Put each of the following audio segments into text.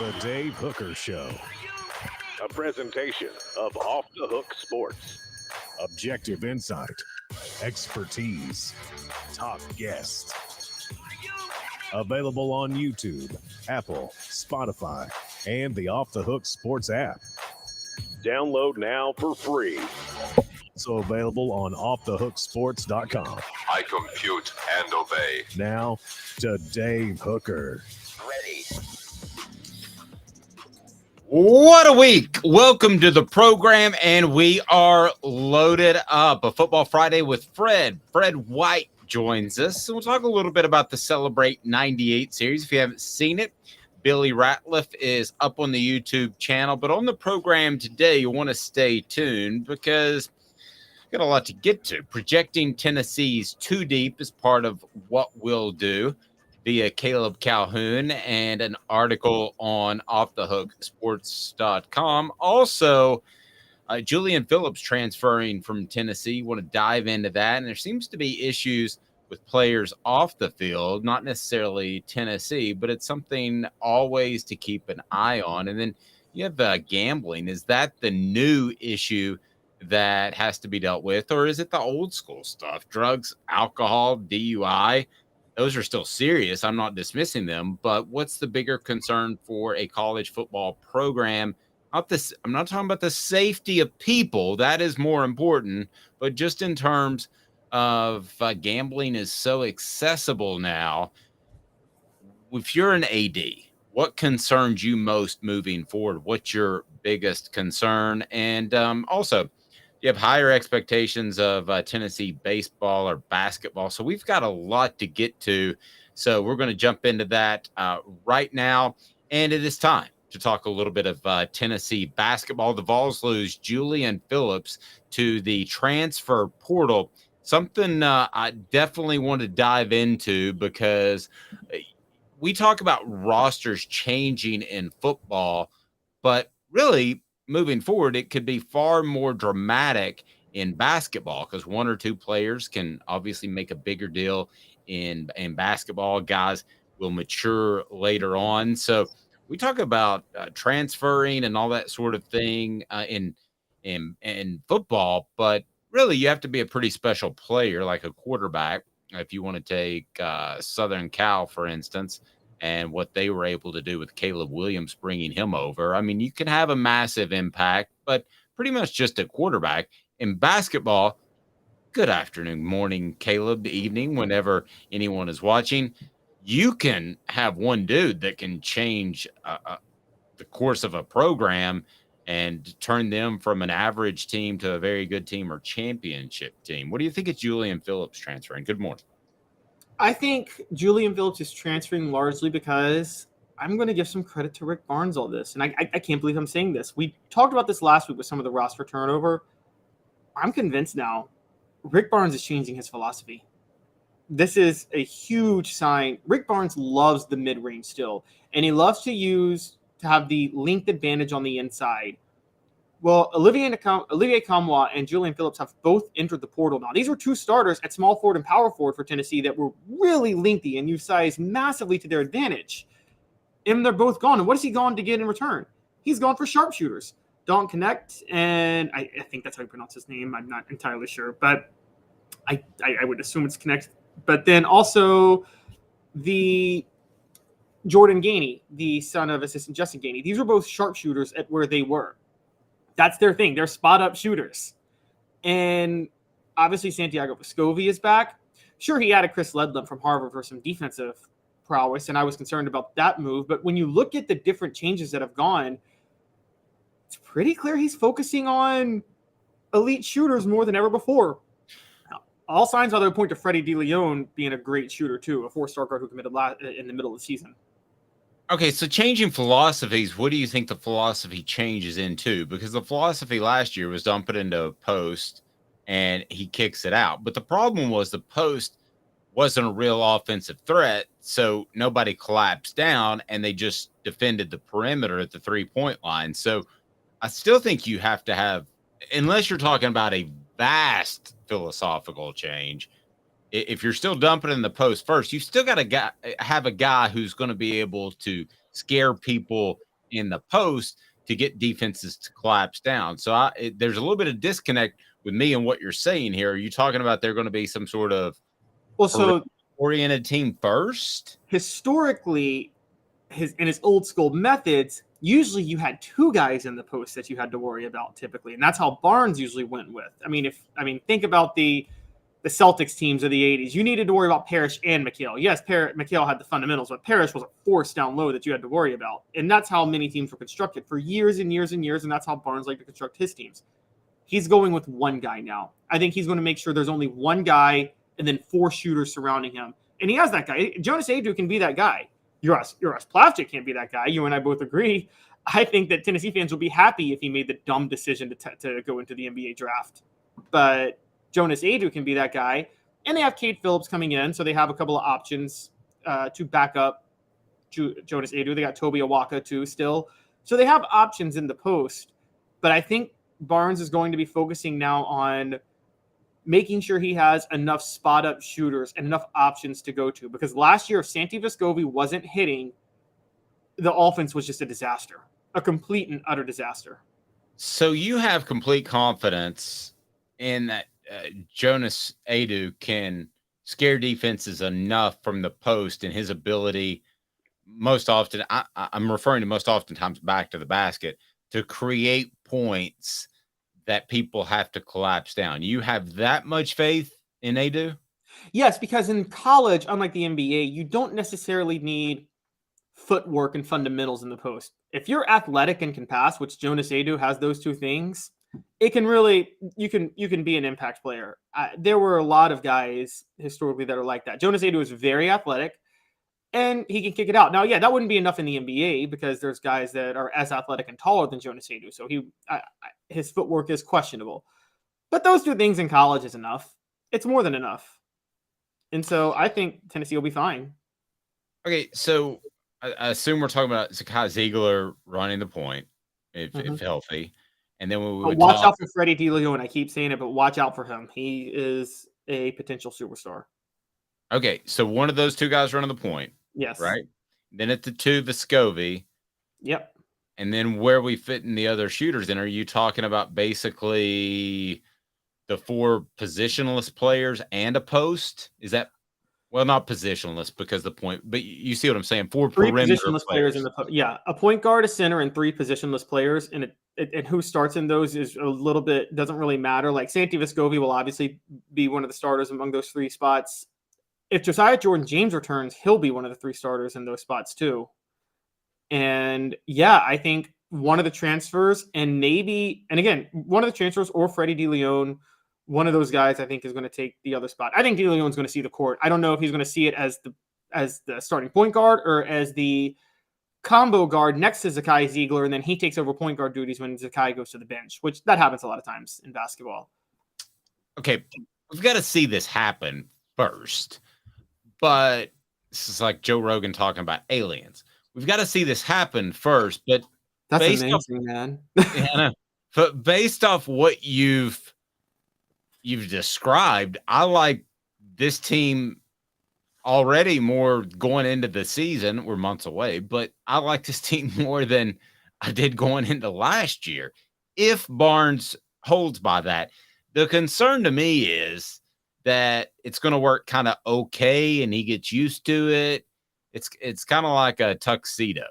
The Dave Hooker Show. A presentation of Off the Hook Sports. Objective insight, expertise, top guests. Available on YouTube, Apple, Spotify, and the Off the Hook Sports app. Download now for free. Also available on offthehooksports.com. I compute and obey. Now to Dave Hooker. Ready. What a week. Welcome to the program, and we are loaded up. A Football Friday with Fred. Fred White joins us. So we'll talk a little bit about the Celebrate 98 series. If you haven't seen it, Billy Ratliff is up on the YouTube channel. But on the program today, you want to stay tuned because we've got a lot to get to. Projecting Tennessee's two deep is part of what we'll do via Caleb Calhoun and an article on offthehooksports.com. Also, Julian Phillips transferring from Tennessee. Want to dive into that. And there seems to be issues with players off the field, not necessarily Tennessee, but it's something always to keep an eye on. And then you have gambling. Is that the new issue that has to be dealt with, or is it the old school stuff? Drugs, alcohol, DUI? Those are still serious. I'm not dismissing them, but what's the bigger concern for a college football program? I'm not talking about the safety of people. That is more important, but just in terms of gambling is so accessible now. If you're an AD, what concerns you most moving forward? What's your biggest concern? And also, you have higher expectations of Tennessee baseball or basketball. So we've got a lot to get to. So we're going to jump into that right now. And it is time to talk a little bit of Tennessee basketball. The Vols lose Julian Phillips to the transfer portal. Something I definitely want to dive into because we talk about rosters changing in football, but really moving forward, it could be far more dramatic in basketball because one or two players can obviously make a bigger deal in basketball. Guys will mature later on. So we talk about transferring and all that sort of thing in football, but really you have to be a pretty special player like a quarterback. If you want to take Southern Cal, for instance, and what they were able to do with Caleb Williams bringing him over. I mean, you can have a massive impact, but pretty much just a quarterback. In basketball, good afternoon, morning, Caleb, evening, whenever anyone is watching. You can have one dude that can change the course of a program and turn them from an average team to a very good team or championship team. What do you think of Julian Phillips transferring? Good morning. I think Julian Phillips is transferring largely because I'm going to give some credit to Rick Barnes all this. And I can't believe I'm saying this. We talked about this last week with some of the roster turnover. I'm convinced now Rick Barnes is changing his philosophy. This is a huge sign. Rick Barnes loves the mid-range still, and he loves to have the length advantage on the inside. Well, Olivier Kamwa and Julian Phillips have both entered the portal now. These were two starters at small forward and power forward for Tennessee that were really lengthy and used size massively to their advantage. And they're both gone. And what has he gone to get in return? He's gone for sharpshooters. Don't Connect, and I think that's how you pronounce his name. I'm not entirely sure, but I would assume it's Connect. But then also the Jordan Gainey, the son of assistant Justin Gainey. These were both sharpshooters at where they were. That's their thing. They're spot-up shooters. And obviously Santiago Vescovi is back. Sure, he added Chris Ledlum from Harvard for some defensive prowess, and I was concerned about that move. But when you look at the different changes that have gone, it's pretty clear he's focusing on elite shooters more than ever before. Now, all signs are to point to Freddie DeLeon being a great shooter, too, a four-star guard who committed in the middle of the season. Okay, so changing philosophies, what do you think the philosophy changes into? Because the philosophy last year was dump it into a post and he kicks it out. But the problem was the post wasn't a real offensive threat, so nobody collapsed down and they just defended the perimeter at the three-point line. So I still think you have to have, unless you're talking about a vast philosophical change, if you're still dumping in the post first, you still got to have a guy who's going to be able to scare people in the post to get defenses to collapse down. So there's a little bit of disconnect with me and what you're saying here. Are you talking about they're going to be some sort of oriented team first? Historically, in his old school methods, usually you had two guys in the post that you had to worry about typically, and that's how Barnes usually went with. Think about the Celtics teams of the 80s. You needed to worry about Parrish and McHale. Yes, McHale had the fundamentals, but Parrish was a force down low that you had to worry about. And that's how many teams were constructed for years and years and years, and that's how Barnes liked to construct his teams. He's going with one guy now. I think he's going to make sure there's only one guy and then 4 shooters surrounding him. And he has that guy. Jonas Aidoo can be that guy. Uras Plavsic can't be that guy. You and I both agree. I think that Tennessee fans will be happy if he made the dumb decision to go into the NBA draft. But Jonas Aidoo can be that guy. And they have Cade Phillips coming in, so they have a couple of options to back up Jonas Aidoo. They got Toby Awaka too still. So they have options in the post. But I think Barnes is going to be focusing now on making sure he has enough spot-up shooters and enough options to go to. Because last year, if Santi Vescovi wasn't hitting, the offense was just a disaster. A complete and utter disaster. So you have complete confidence in that Jonas Aidoo can scare defenses enough from the post and his ability most often, I'm referring to most oftentimes back to the basket, to create points that people have to collapse down. You have that much faith in Aidoo? Yes, because in college, unlike the NBA, you don't necessarily need footwork and fundamentals in the post. If you're athletic and can pass, which Jonas Aidoo has those two things, it can really, you can be an impact player. There were a lot of guys historically that are like that. Jonas Aidoo is very athletic and he can kick it out. Now, yeah, that wouldn't be enough in the NBA because there's guys that are as athletic and taller than Jonas Aidoo. So his footwork is questionable. But those two things in college is enough. It's more than enough. And so I think Tennessee will be fine. Okay, so I assume we're talking about Zakai Ziegler running the point, if healthy. And then we would watch out for Freddie DeLeon. I keep saying it, but watch out for him. He is a potential superstar. Okay, so one of those two guys running the point. Yes. Right? Then at the 2, Vescovi. Yep. And then where we fit in the other shooters in, are you talking about basically the 4 positionless players and a post? Is that, well, not positionless because the point, but you see what I'm saying? 4 perimeter positionless players in the post. Yeah, a point guard, a center, and 3 positionless players. And who starts in those is a little bit, doesn't really matter. Like Santi Vescovi will obviously be one of the starters among those 3 spots. If Josiah Jordan-James returns, he'll be one of the 3 starters in those spots too. And yeah, I think one of the transfers and again, one of the transfers or Freddie DeLeon, one of those guys I think is going to take the other spot. I think DeLeon's going to see the court. I don't know if he's going to see it as the starting point guard or as the combo guard next to Zakai Ziegler, and then he takes over point guard duties when Zakai goes to the bench, which that happens a lot of times in basketball. Okay, we've got to see this happen first. But this is like Joe Rogan talking about aliens. We've got to see this happen first. But that's amazing, man. Yeah, but based off what you've described, I like this team already more going into the season. We're months away, but I like this team more than I did going into last year. If Barnes holds by that, the concern to me is that it's going to work kind of okay and he gets used to it. It's kind of like a tuxedo.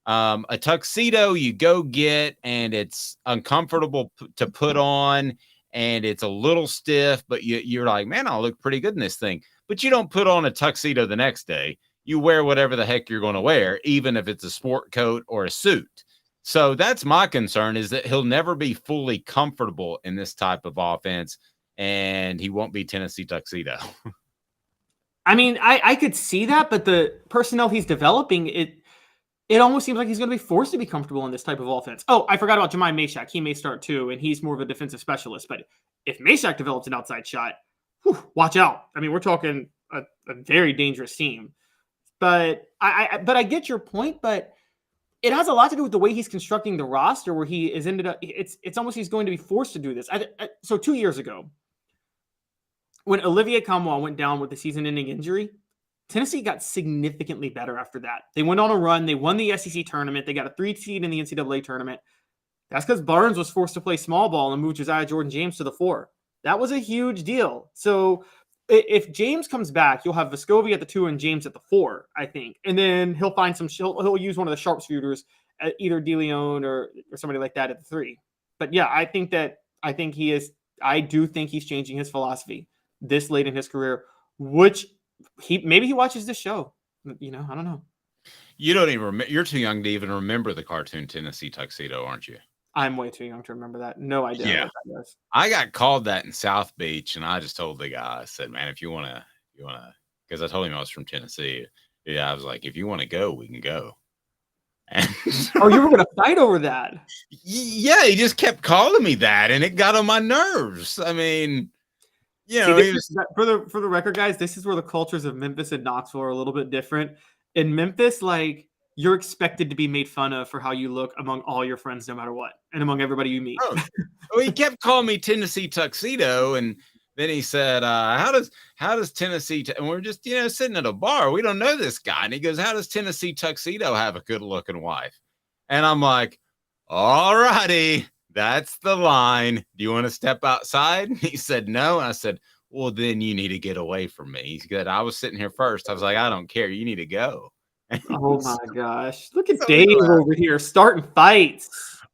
A tuxedo you go get and it's uncomfortable to put on and it's a little stiff, but you're like, man, I'll look pretty good in this thing. But you don't put on a tuxedo the next day. You wear whatever the heck you're going to wear, even if it's a sport coat or a suit. So that's my concern, is that he'll never be fully comfortable in this type of offense. And he won't be Tennessee tuxedo. I mean, I could see that, but the personnel he's developing, it almost seems like he's going to be forced to be comfortable in this type of offense. Oh, I forgot about Jemai Meshack. He may start too, and he's more of a defensive specialist. But if Meshack develops an outside shot, watch out. I mean, we're talking a very dangerous team. But I get your point, but it has a lot to do with the way he's constructing the roster, where he is ended up. It's almost he's going to be forced to do this. So 2 years ago, when Olivier Camois went down with the season-ending injury, Tennessee got significantly better after that. They went on a run. They won the SEC tournament. They got a 3 seed in the NCAA tournament. That's because Barnes was forced to play small ball and move Josiah Jordan-James to the 4. That was a huge deal. So if James comes back, you'll have Vescovi at the 2 and James at the 4, I think. And then he'll find he'll use one of the sharpshooters, either DeLeon or somebody like that at the 3. But yeah, I do think he's changing his philosophy this late in his career, which maybe he watches this show. I don't know. You don't even remember. You're too young to even remember the cartoon Tennessee Tuxedo, aren't you? I'm way too young to remember that. No idea. Yeah. What that was. I got called that in South Beach, and I just told the guy, I said, man, if you want to, because I told him I was from Tennessee. Yeah, I was like, if you want to go, we can go. And oh, you were going to fight over that? Yeah, he just kept calling me that, and it got on my nerves. I mean, for the record, guys, this is where the cultures of Memphis and Knoxville are a little bit different. In Memphis, like, you're expected to be made fun of for how you look among all your friends, no matter what, and among everybody you meet. Oh, well, he kept calling me Tennessee Tuxedo, and then he said, how does Tennessee, and we're just, sitting at a bar. We don't know this guy. And he goes, how does Tennessee Tuxedo have a good looking wife? And I'm like, all righty, that's the line. Do you want to step outside? And he said, no. And I said, well, then you need to get away from me. He said, I was sitting here first. I was like, I don't care. You need to go. Oh my gosh. Look at Dave over here starting fights.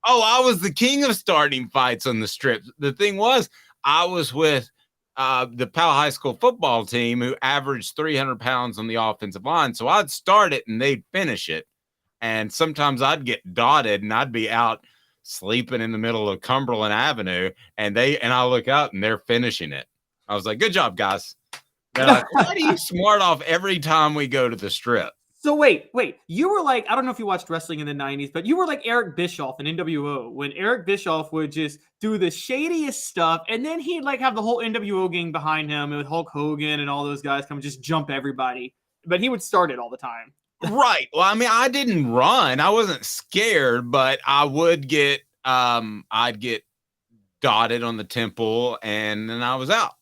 Oh, I was the king of starting fights on the strip. The thing was, I was with the Powell High School football team who averaged 300 pounds on the offensive line. So I'd start it and they'd finish it. And sometimes I'd get dotted and I'd be out sleeping in the middle of Cumberland Avenue and I look out and they're finishing it. I was like, good job, guys. They're like, why do you smart off every time we go to the strip? So wait, you were like, I don't know if you watched wrestling in the 90s, but you were like Eric Bischoff in NWO when Eric Bischoff would just do the shadiest stuff. And then he'd like have the whole NWO gang behind him with Hulk Hogan and all those guys come and just jump everybody. But he would start it all the time. Right. Well, I mean, I didn't run. I wasn't scared, but I would I'd get dotted on the temple and then I was out.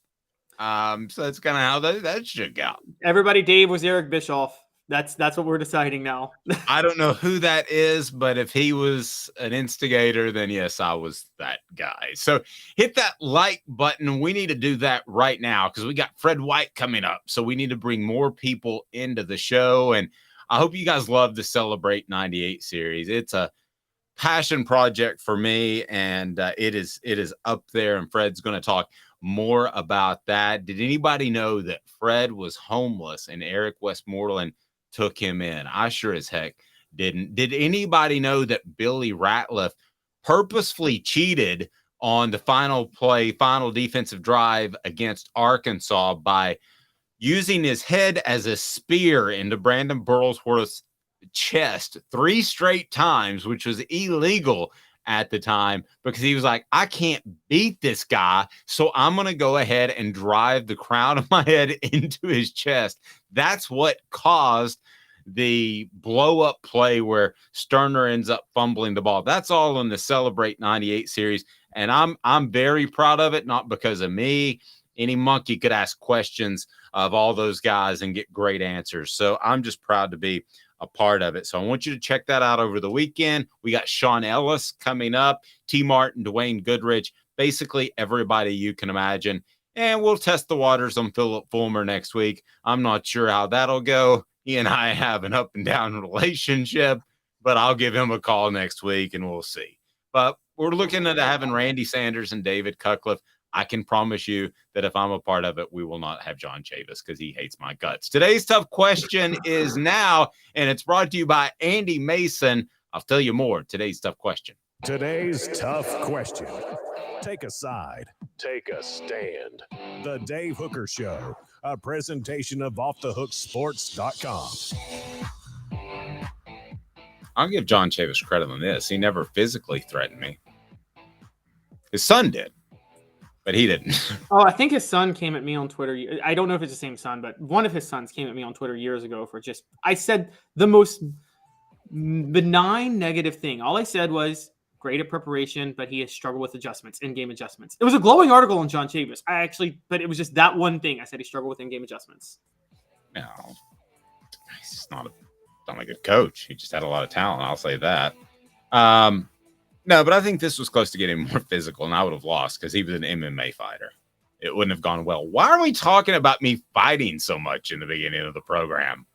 So that's kind of how that shook out. Everybody, Dave was Eric Bischoff. That's what we're deciding now. I don't know who that is, but if he was an instigator, then yes, I was that guy. So hit that like button. We need to do that right now because we got Fred White coming up. So we need to bring more people into the show. And I hope you guys love the Celebrate 98 series. It's a passion project for me, and it is up there. And Fred's going to talk more about that. Did anybody know that Fred was homeless and Eric Westmoreland took him in? I sure as heck didn't. Did anybody know that Billy Ratliff purposefully cheated on the final defensive drive against Arkansas by using his head as a spear into Brandon Burlsworth's chest 3 straight times, which was illegal at the time, because he was like, I can't beat this guy, so I'm going to go ahead and drive the crown of my head into his chest. That's what caused the blow-up play where Sterner ends up fumbling the ball. That's all in the Celebrate 98 series, and I'm very proud of it, not because of me. Any monkey could ask questions of all those guys and get great answers. So I'm just proud to be a part of it. So I want you to check that out over the weekend. We got Sean Ellis coming up, T. Martin, Dwayne Goodrich, basically everybody you can imagine. And we'll test the waters on Philip Fulmer next week. I'm not sure how that'll go. He and I have an up and down relationship, but I'll give him a call next week and we'll see. But we're looking at having Randy Sanders and David Cutcliffe. I can promise you that if I'm a part of it, we will not have John Chavis because he hates my guts. Today's tough question is now, and it's brought to you by Andy Mason. I'll tell you more. Today's tough question. Today's tough question. Take a side. Take a stand. The Dave Hooker Show, a presentation of OffTheHookSports.com. I'll give John Chavis credit on this. He never physically threatened me. His son did. But he didn't. Oh, I think his son came at me on Twitter. I don't know if it's the same son, but one of his sons came at me on Twitter years ago for just, I said the most benign negative thing. All I said was great at preparation, but he has struggled with adjustments, in-game adjustments. It was a glowing article on John Chavis. But it was just that one thing. I said he struggled with in-game adjustments. No. he's just not a good coach. He just had a lot of talent. I'll say that. No, but I think this was close to getting more physical, and I would have lost because he was an MMA fighter. It wouldn't have gone well. Why are we talking about me fighting so much in the beginning of the program?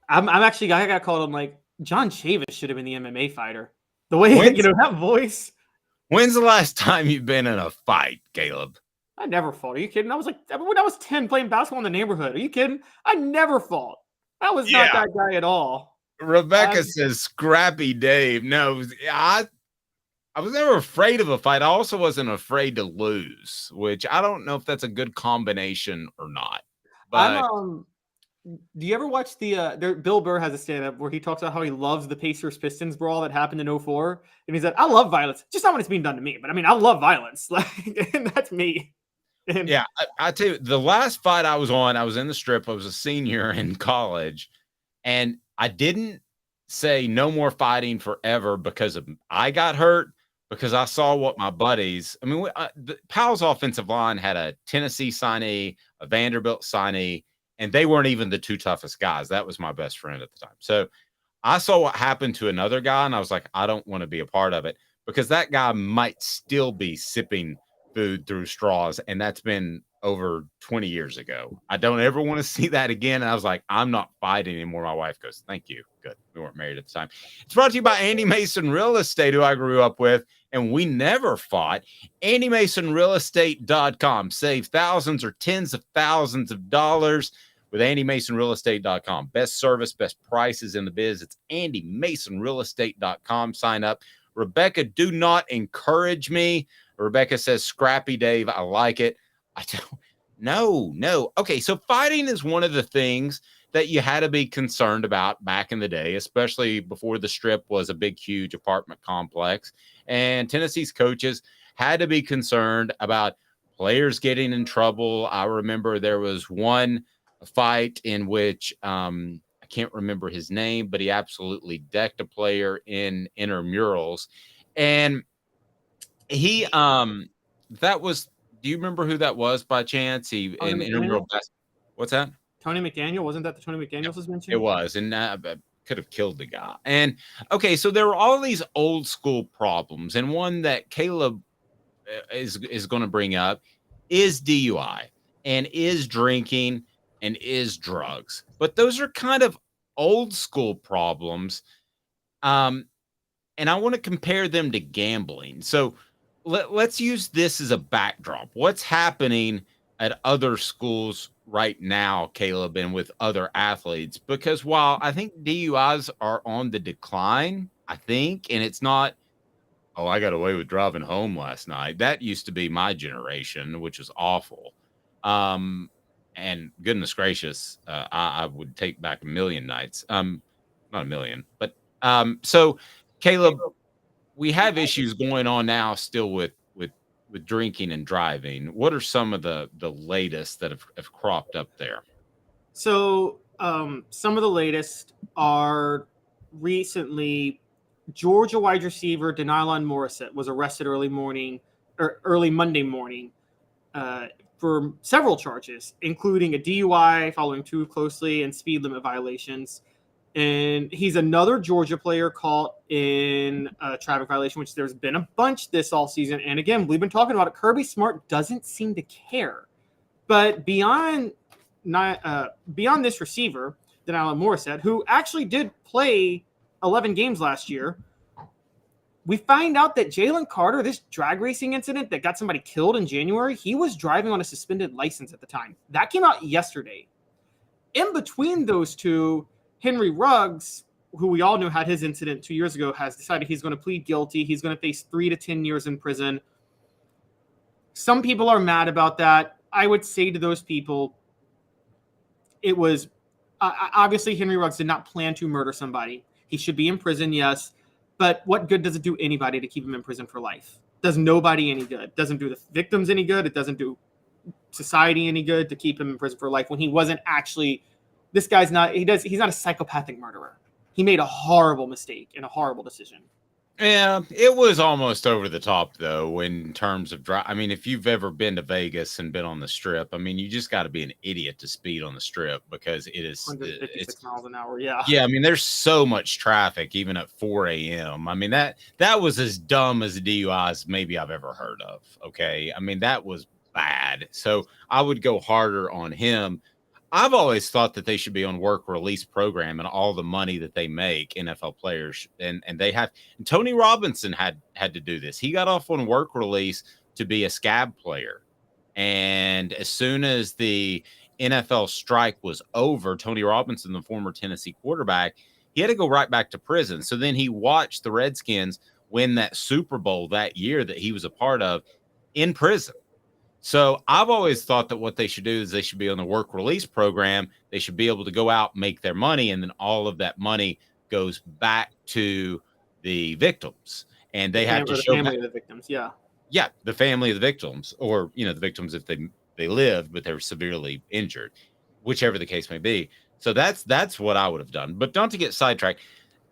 I'm actually, I got called. I'm like, John Chavis should have been the MMA fighter. The way, that voice. When's the last time you've been in a fight, Caleb? I never fought. Are you kidding? I was like, when I was 10 playing basketball in the neighborhood. Are you kidding? I never fought. I was not that guy at all. Rebecca says Scrappy Dave. No, I was never afraid of a fight. I also wasn't afraid to lose, which I don't know if that's a good combination or not. But do you ever watch Bill Burr has a stand-up where he talks about how he loves the Pacers-Pistons brawl that happened in 2004? And he said, I love violence. Just not when it's being done to me. But I mean, I love violence. And that's me. And yeah, I tell you, the last fight I was on, I was in the Strip. I was a senior in college. And I didn't say no more fighting forever because I got hurt, because I saw what my buddies, the Powell's offensive line had a Tennessee signee, a Vanderbilt signee, and they weren't even the two toughest guys. That was my best friend at the time. So I saw what happened to another guy, and I was like, I don't want to be a part of it, because that guy might still be sipping food through straws, and that's been over 20 years ago. I don't ever want to see that again. And I was like, I'm not fighting anymore. My wife goes, thank you. Good. We weren't married at the time. It's brought to you by Andy Mason Real Estate, who I grew up with, and we never fought. AndyMasonRealEstate.com. Save thousands or tens of thousands of dollars with AndyMasonRealEstate.com. Best service, best prices in the biz. It's AndyMasonRealEstate.com. Sign up. Rebecca, do not encourage me. Rebecca says, Scrappy Dave, I like it. I don't. No. Okay, so fighting is one of the things that you had to be concerned about back in the day, especially before the Strip was a big, huge apartment complex. And Tennessee's coaches had to be concerned about players getting in trouble. I remember there was one fight in which I can't remember his name, but he absolutely decked a player in intramurals. And he that was, do you remember who that was by chance? He in intramural basketball. What's that? Tony McDaniel. Wasn't that the Tony McDaniel suspension? It was, and could have killed the guy. And okay, so there were all these old school problems, and one that Caleb is going to bring up is DUI, and is drinking, and is drugs. But those are kind of old school problems, and I want to compare them to gambling. So let's use this as a backdrop. What's happening at other schools right now, Caleb, and with other athletes? Because while I think DUIs are on the decline, I think, and it's not, oh, I got away with driving home last night. That used to be my generation, which was awful. And goodness gracious, I would take back a million nights. Not a million, but so Caleb, we have issues going on now still with drinking and driving. What are some of the latest that have cropped up there? So some of the latest are recently Georgia wide receiver Denylon Morissette was arrested early Monday morning for several charges, including a DUI following too closely and speed limit violations. And he's another Georgia player caught in a traffic violation, which there's been a bunch this all season. And again, we've been talking about it. Kirby Smart doesn't seem to care. But beyond this receiver, Denylon Morissette, who actually did play 11 games last year, we find out that Jalen Carter, this drag racing incident that got somebody killed in January, he was driving on a suspended license at the time. That came out yesterday. In between those two, Henry Ruggs, who we all know had his incident 2 years ago, has decided he's going to plead guilty. He's going to face 3 to 10 years in prison. Some people are mad about that. I would say to those people, it was obviously Henry Ruggs did not plan to murder somebody. He should be in prison, yes. But what good does it do anybody to keep him in prison for life? Does nobody any good. Doesn't do the victims any good. It doesn't do society any good to keep him in prison for life when he wasn't actually. This guy's not. He's not a psychopathic murderer. He made a horrible mistake and a horrible decision. Yeah, it was almost over the top though in terms of drive. I mean, if you've ever been to Vegas and been on the Strip, I mean, you just got to be an idiot to speed on the Strip because it's 156 miles an hour. Yeah. yeah. I mean, there's so much traffic even at 4 a.m. I mean that was as dumb as a DUI as maybe I've ever heard of. Okay, I mean that was bad. So I would go harder on him. I've always thought that they should be on work release program and all the money that they make, NFL players, and they have. And Tony Robinson had to do this. He got off on work release to be a scab player, and as soon as the NFL strike was over, Tony Robinson, the former Tennessee quarterback, he had to go right back to prison. So then he watched the Redskins win that Super Bowl that year that he was a part of in prison. So I've always thought that what they should do is they should be on the work release program. They should be able to go out, make their money, and then all of that money goes back to the victims. And they have to show the family of the victims. Yeah. Yeah, the family of the victims, or the victims if they lived but they were severely injured, whichever the case may be. So that's what I would have done. But don't to get sidetracked.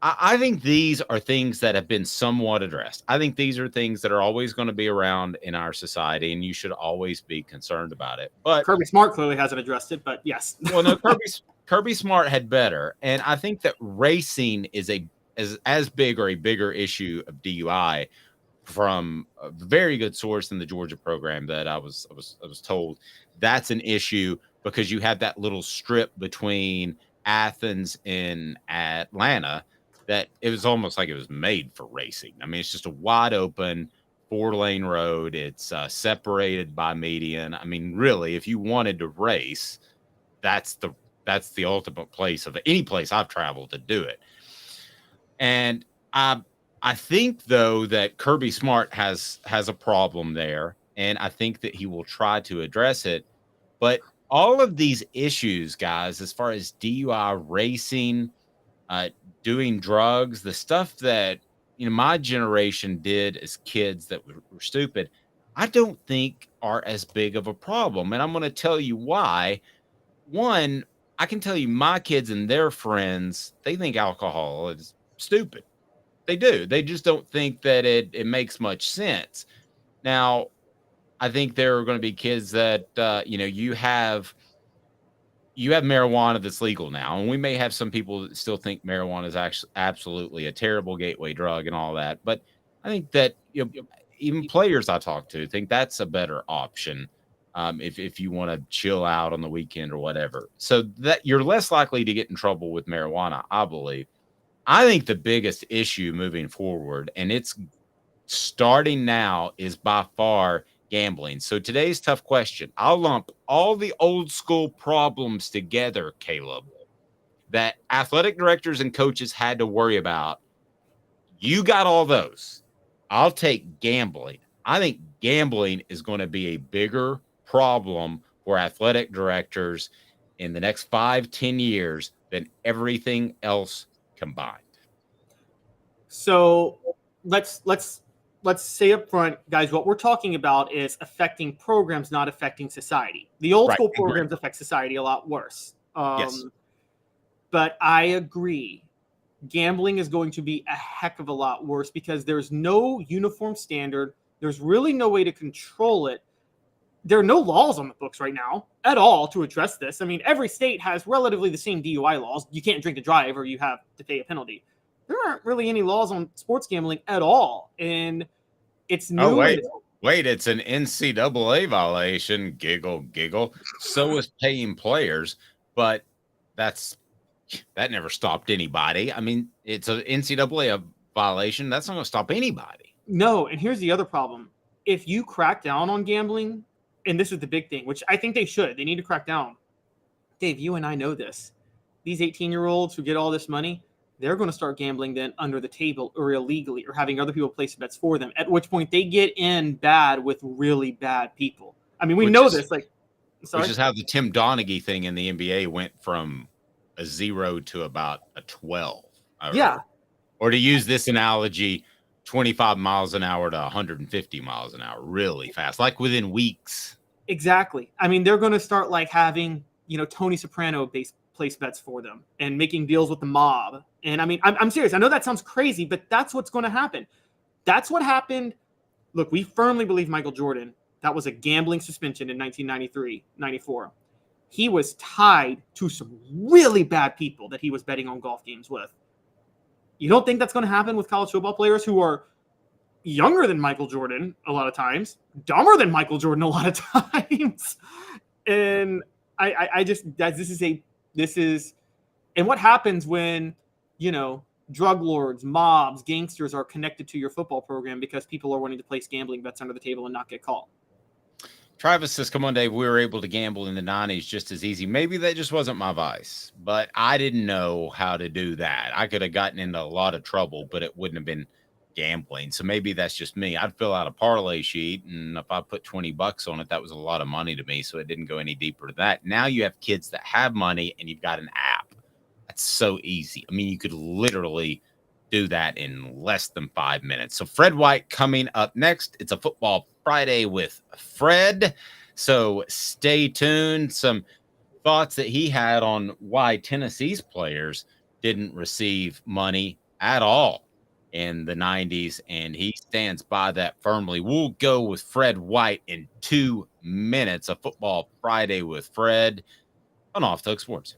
I think these are things that have been somewhat addressed. I think these are things that are always going to be around in our society, and you should always be concerned about it. But Kirby Smart clearly hasn't addressed it, but yes. well, no, Kirby Smart had better, and I think that racing is as big or a bigger issue of DUI from a very good source in the Georgia program that I was told. That's an issue because you have that little strip between Athens and Atlanta that it was almost like it was made for racing. I mean, it's just a wide open 4-lane road. It's separated by median. I mean, really, if you wanted to race, that's the ultimate place of any place I've traveled to do it. And I think though that Kirby Smart has a problem there, and I think that he will try to address it. But all of these issues, guys, as far as DUI racing, doing drugs, the stuff that my generation did as kids that were stupid, I don't think are as big of a problem. And I'm going to tell you why. One, I can tell you my kids and their friends, they think alcohol is stupid. They do. They just don't think that it makes much sense. Now, I think there are going to be kids that you have marijuana that's legal now, and we may have some people that still think marijuana is actually absolutely a terrible gateway drug and all that. But I think that even players I talk to think that's a better option if you want to chill out on the weekend or whatever. So that you're less likely to get in trouble with marijuana, I believe. I think the biggest issue moving forward, and it's starting now, is by far gambling. So today's tough question. I'll lump all the old school problems together, Caleb, that athletic directors and coaches had to worry about. You got all those. I'll take gambling. I think gambling is going to be a bigger problem for athletic directors in the next 5-10 years than everything else combined. So let's say up front, guys, what we're talking about is affecting programs, not affecting society. The old school programs affect society a lot worse. Yes. But I agree. Gambling is going to be a heck of a lot worse because there's no uniform standard. There's really no way to control it. There are no laws on the books right now at all to address this. I mean, every state has relatively the same DUI laws. You can't drink and drive or you have to pay a penalty. There aren't really any laws on sports gambling at all. And it's new. Oh, wait, it's an NCAA violation. Giggle, giggle. So is paying players, but that never stopped anybody. I mean, it's an NCAA violation. That's not going to stop anybody. No, and here's the other problem. If you crack down on gambling, and this is the big thing, which I think they should. They need to crack down. Dave, you and I know this. These 18-year-olds who get all this money, they're going to start gambling then under the table or illegally or having other people place bets for them, at which point they get in bad with really bad people. I mean, we know this. Which is how the Tim Donaghy thing in the NBA went from a 0 to about a 12. Yeah. Or to use this analogy, 25 miles an hour to 150 miles an hour really fast, like within weeks. Exactly. I mean, they're going to start like having, Tony Soprano place bets for them and making deals with the mob. And I mean, I'm serious. I know that sounds crazy, but that's what's going to happen. That's what happened. Look, we firmly believe Michael Jordan, that was a gambling suspension in 1993, 94. He was tied to some really bad people that he was betting on golf games with. You don't think that's going to happen with college football players who are younger than Michael Jordan a lot of times, dumber than Michael Jordan a lot of times? And I just, this is, and what happens when, you know, drug lords, mobs, gangsters are connected to your football program because people are wanting to place gambling bets under the table and not get caught? Travis says, come on, Dave, we were able to gamble in the 90s just as easy. Maybe that just wasn't my vice, but I didn't know how to do that. I could have gotten into a lot of trouble, but it wouldn't have been gambling. So maybe that's just me. I'd fill out a parlay sheet, and if I put $20 on it, that was a lot of money to me, so it didn't go any deeper to that. Now you have kids that have money, and you've got an app. That's so easy. I mean, you could literally do that in less than 5 minutes. So Fred White coming up next. It's a Football Friday with Fred. So stay tuned. Some thoughts that he had on why Tennessee's players didn't receive money at all in the 90s, and he stands by that firmly. We'll go with Fred White in 2 minutes. A Football Friday with Fred on Off the Hook Sports.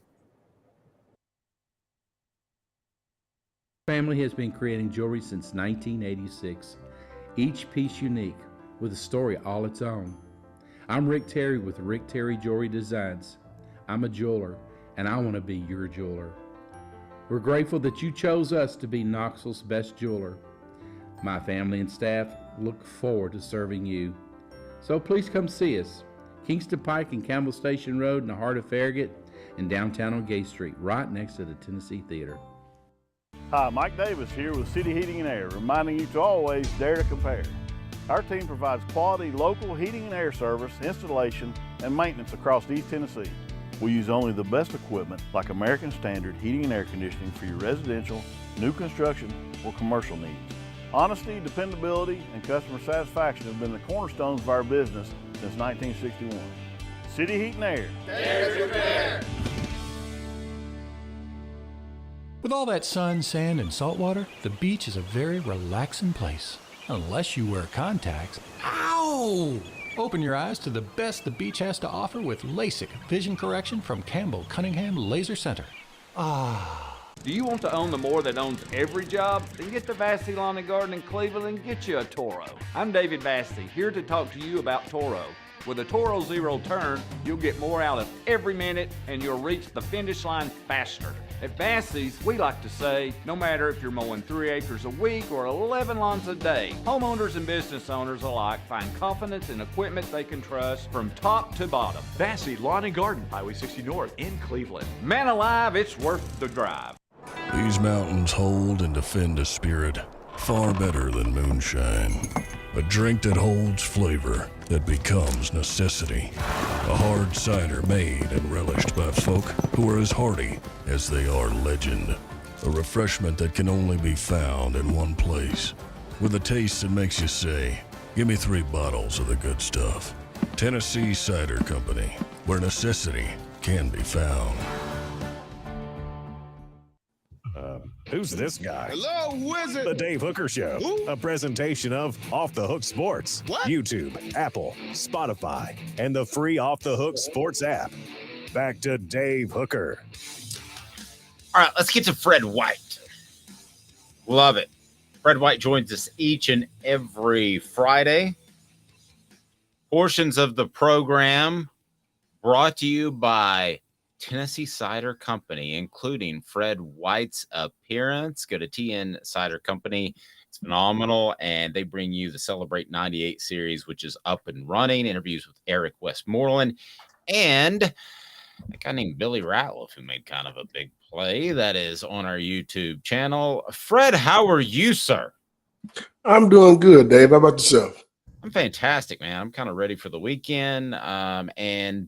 Family has been creating jewelry since 1986, each piece unique with a story all its own. I'm Rick Terry with Rick Terry Jewelry Designs. I'm a jeweler, and I want to be your jeweler. We're grateful that you chose us to be Knoxville's best jeweler. My family and staff look forward to serving you. So please come see us. Kingston Pike and Campbell Station Road in the heart of Farragut and downtown on Gay Street, right next to the Tennessee Theater. Hi, Mike Davis here with City Heating and Air, reminding you to always dare to compare. Our team provides quality local heating and air service, installation, and maintenance across East Tennessee. We use only the best equipment like American Standard heating and air conditioning for your residential, new construction, or commercial needs. Honesty, dependability, and customer satisfaction have been the cornerstones of our business since 1961. City Heat and Air. Dare to compare. With all that sun, sand, and salt water, the beach is a very relaxing place. Unless you wear contacts. Ow! Open your eyes to the best the beach has to offer with LASIK vision correction from Campbell Cunningham Laser Center. Ah. Do you want to own the more that owns every job? Then get to Vassy Lawn and Garden in Cleveland and get you a Toro. I'm David Vassy, here to talk to you about Toro. With a Toro Zero Turn, you'll get more out of every minute and you'll reach the finish line faster. At Vassy's, we like to say, no matter if you're mowing 3 acres a week or 11 lawns a day, homeowners and business owners alike find confidence in equipment they can trust from top to bottom. Vassy Lawn and Garden, Highway 60 North in Cleveland. Man alive, it's worth the drive. These mountains hold and defend a spirit far better than moonshine. A drink that holds flavor, that becomes necessity. A hard cider made and relished by folk who are as hearty as they are legend. A refreshment that can only be found in one place. With a taste that makes you say, give me 3 bottles of the good stuff. Tennessee Cider Company, where necessity can be found. Who's this guy? Hello, who is it? The Dave Hooker Show. Who? A presentation of Off the Hook Sports. What? YouTube, Apple, Spotify, and the free Off the Hook Sports app. Back to Dave Hooker. All right, let's get to Fred White. Love it. Fred White joins us each and every Friday. Portions of the program brought to you by Tennessee Cider Company, including Fred White's appearance. Go to TN Cider Company. It's phenomenal, and they bring you the Celebrate 98 series, which is up and running. Interviews with Eric Westmoreland and a guy named Billy Ratliff, who made kind of a big play that is on our YouTube channel. Fred, how are you, sir? I'm doing good, Dave. How about yourself? I'm fantastic, man. I'm kind of ready for the weekend, and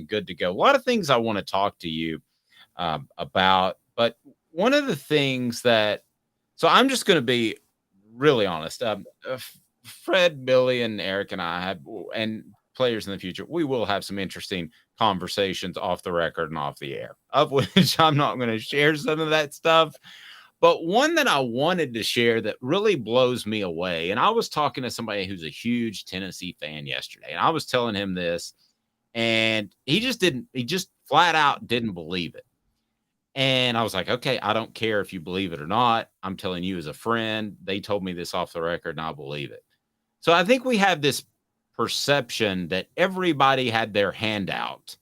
good to go. A lot of things I want to talk to you about, but one of the things that, so I'm just going to be really honest. Fred, Billy, and Eric and I have, and players in the future, we will have some interesting conversations off the record and off the air, of which I'm not going to share some of that stuff. But one that I wanted to share that really blows me away, and I was talking to somebody who's a huge Tennessee fan yesterday, and I was telling him this, and he just flat out didn't believe it. And I was like, okay, I don't care if you believe it or not. I'm telling you as a friend, they told me this off the record and I believe it. So I think we have this perception that everybody had their hand out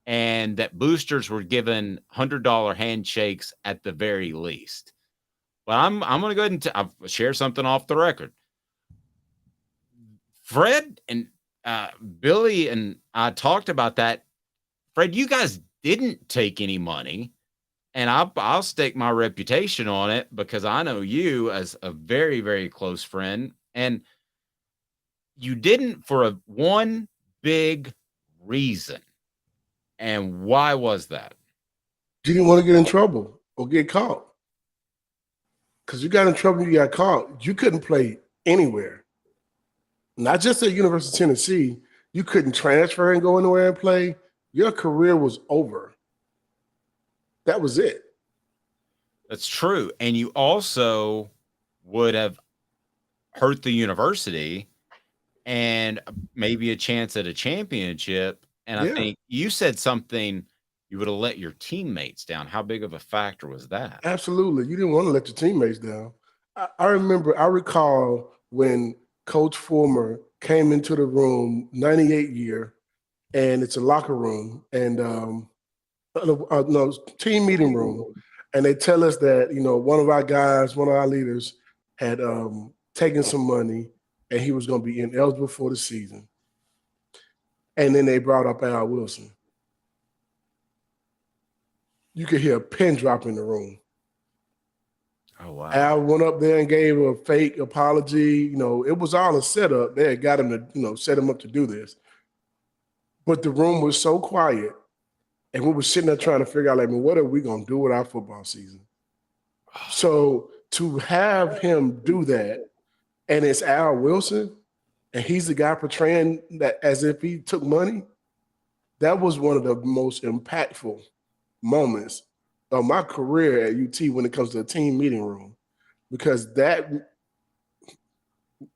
and that boosters were given $100 handshakes at the very least. But I'm going to go ahead and share something off the record. Fred and Billy and I talked about that. Fred, you guys didn't take any money, and I'll stake my reputation on it because I know you as a very, very close friend, and you didn't for one big reason. And why was that? You didn't want to get in trouble or get caught. Because you got in trouble, you got caught. You couldn't play anywhere. Not just at University of Tennessee. You couldn't transfer and go anywhere and play. Your career was over. That was it. That's true. And you also would have hurt the university and maybe a chance at a championship. And I think you said something, you would have let your teammates down. How big of a factor was that? Absolutely. You didn't want to let your teammates down. I recall when Coach Fulmer came into the room, 98 year, and it's a locker room and team meeting room. And they tell us that, one of our guys, one of our leaders had taken some money and he was going to be ineligible for the season. And then they brought up Al Wilson. You could hear a pin drop in the room. Oh, wow. Al went up there and gave a fake apology. It was all a setup. They had got him to, set him up to do this. But the room was so quiet. And we were sitting there trying to figure out, what are we going to do with our football season? So to have him do that, and it's Al Wilson, and he's the guy portraying that as if he took money, that was one of the most impactful moments of my career at UT when it comes to a team meeting room. Because that,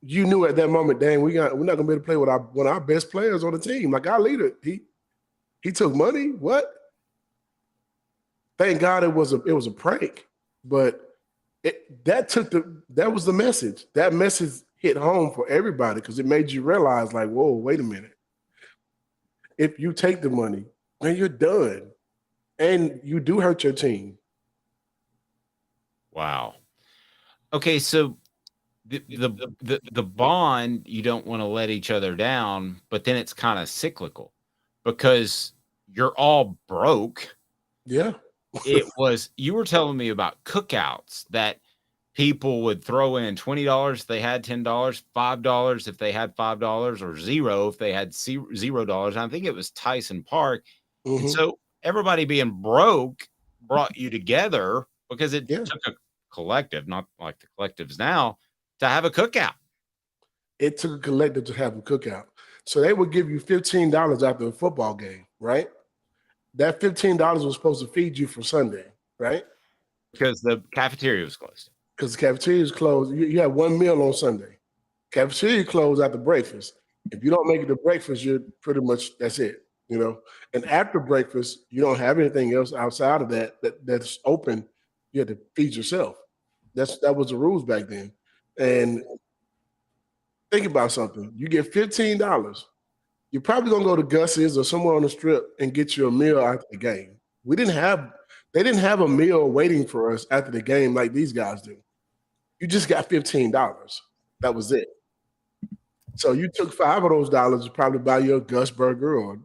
you knew at that moment, dang, we're not going to be able to play with one of our best players on the team. Like our leader, he took money? What? Thank God it was a prank. But that was the message. That message hit home for everybody because it made you realize, like, whoa, wait a minute. If you take the money, man, you're done. And you do hurt your team. Wow. Okay, so the bond, you don't want to let each other down, but then it's kind of cyclical because you're all broke. Yeah. You were telling me about cookouts that people would throw in $20 if they had $10, $5 if they had $5, or $0 if they had $0. And I think it was Tyson Park. Mm-hmm. And so everybody being broke brought you together because it took a collective, not like the collectives now, to have a cookout. It took a collective to have a cookout. So they would give you $15 after a football game, right? That $15 was supposed to feed you for Sunday, right? Because the cafeteria was closed. Because the cafeteria is closed. You have one meal on Sunday. Cafeteria closed after breakfast. If you don't make it to breakfast, you're pretty much, that's it, And after breakfast, you don't have anything else outside of that's open. You have to feed yourself. That was the rules back then. And think about something. You get $15. You're probably gonna go to Gus's or somewhere on the strip and get you a meal after the game. They didn't have a meal waiting for us after the game like these guys do. You just got $15. That was it. So you took $5 of those dollars to probably buy you a Gus burger or,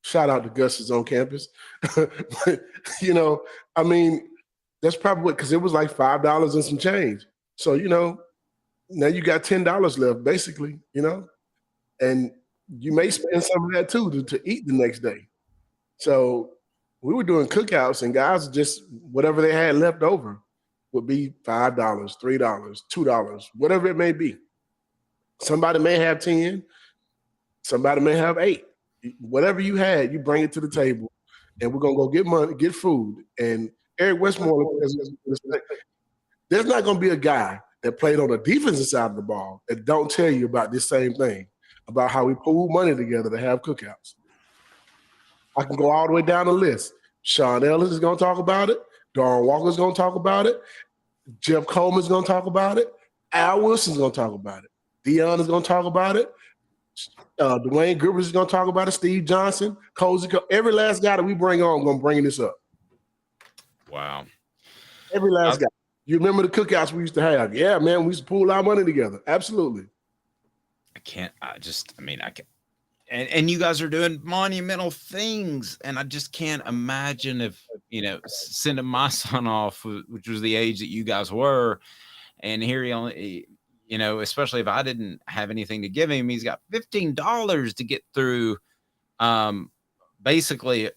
shout out to Gus's on campus. But, that's probably because it was like $5 and some change. So, now you got $10 left basically, and you may spend some of that too to eat the next day. So we were doing cookouts and guys just whatever they had left over would be $5, $3, $2, whatever it may be. Somebody may have 10, Somebody may have 8. Whatever you had, you bring it to the table, and we're gonna go get money, get food. And Eric Westmoreland, there's not gonna be a guy that played on the defensive side of the ball that don't tell you about this same thing, about how we pool money together to have cookouts. I can go all the way down the list. Sean Ellis is gonna talk about it. Darren Walker's gonna talk about it. Jeff Coleman's gonna talk about it. Al Wilson's gonna talk about it. Dion is gonna talk about it. Dwayne Goodrich is gonna talk about it. Steve Johnson, Cozy, every last guy that we bring on, gonna bring this up. Wow. Every last guy. You remember the cookouts we used to have? Yeah, man, we used to pool our money together. Absolutely. I can't. And you guys are doing monumental things, and I just can't imagine if, sending my son off, which was the age that you guys were, and here he only, especially if I didn't have anything to give him, he's got $15 to get through, basically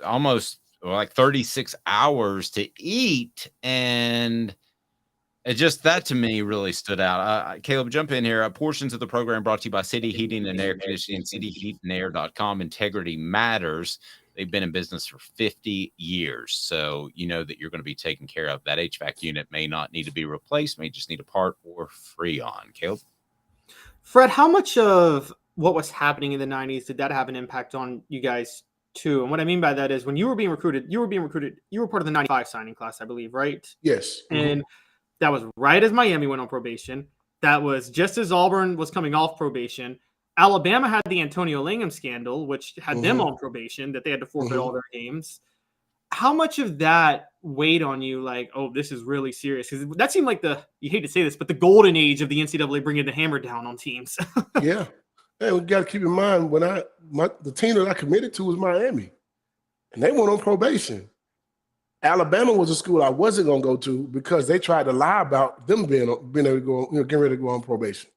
almost like 36 hours to eat, and it just, that to me really stood out. Caleb, jump in here. Portions of the program brought to you by City Heating and Air Conditioning, cityheatandair.com. Integrity matters. They've been in business for 50 years, so you know that you're going to be taken care of. That HVAC unit may not need to be replaced, may just need a part or free on. Caleb? Fred, how much of what was happening in the 90s did that have an impact on you guys too? And what I mean by that is when you were being recruited, you were part of the 95 signing class, I believe, right? Yes. And that was right as Miami went on probation. That was just as Auburn was coming off probation. Alabama had the Antonio Langham scandal, which had them on probation, that they had to forfeit all their games. How much of that weighed on you? Like, oh, this is really serious. Because that seemed like you hate to say this, but the golden age of the NCAA bringing the hammer down on teams. Yeah. Hey, we got to keep in mind when the team that I committed to was Miami, and they went on probation. Alabama was a school I wasn't going to go to because they tried to lie about them being able to go, getting ready to go on probation.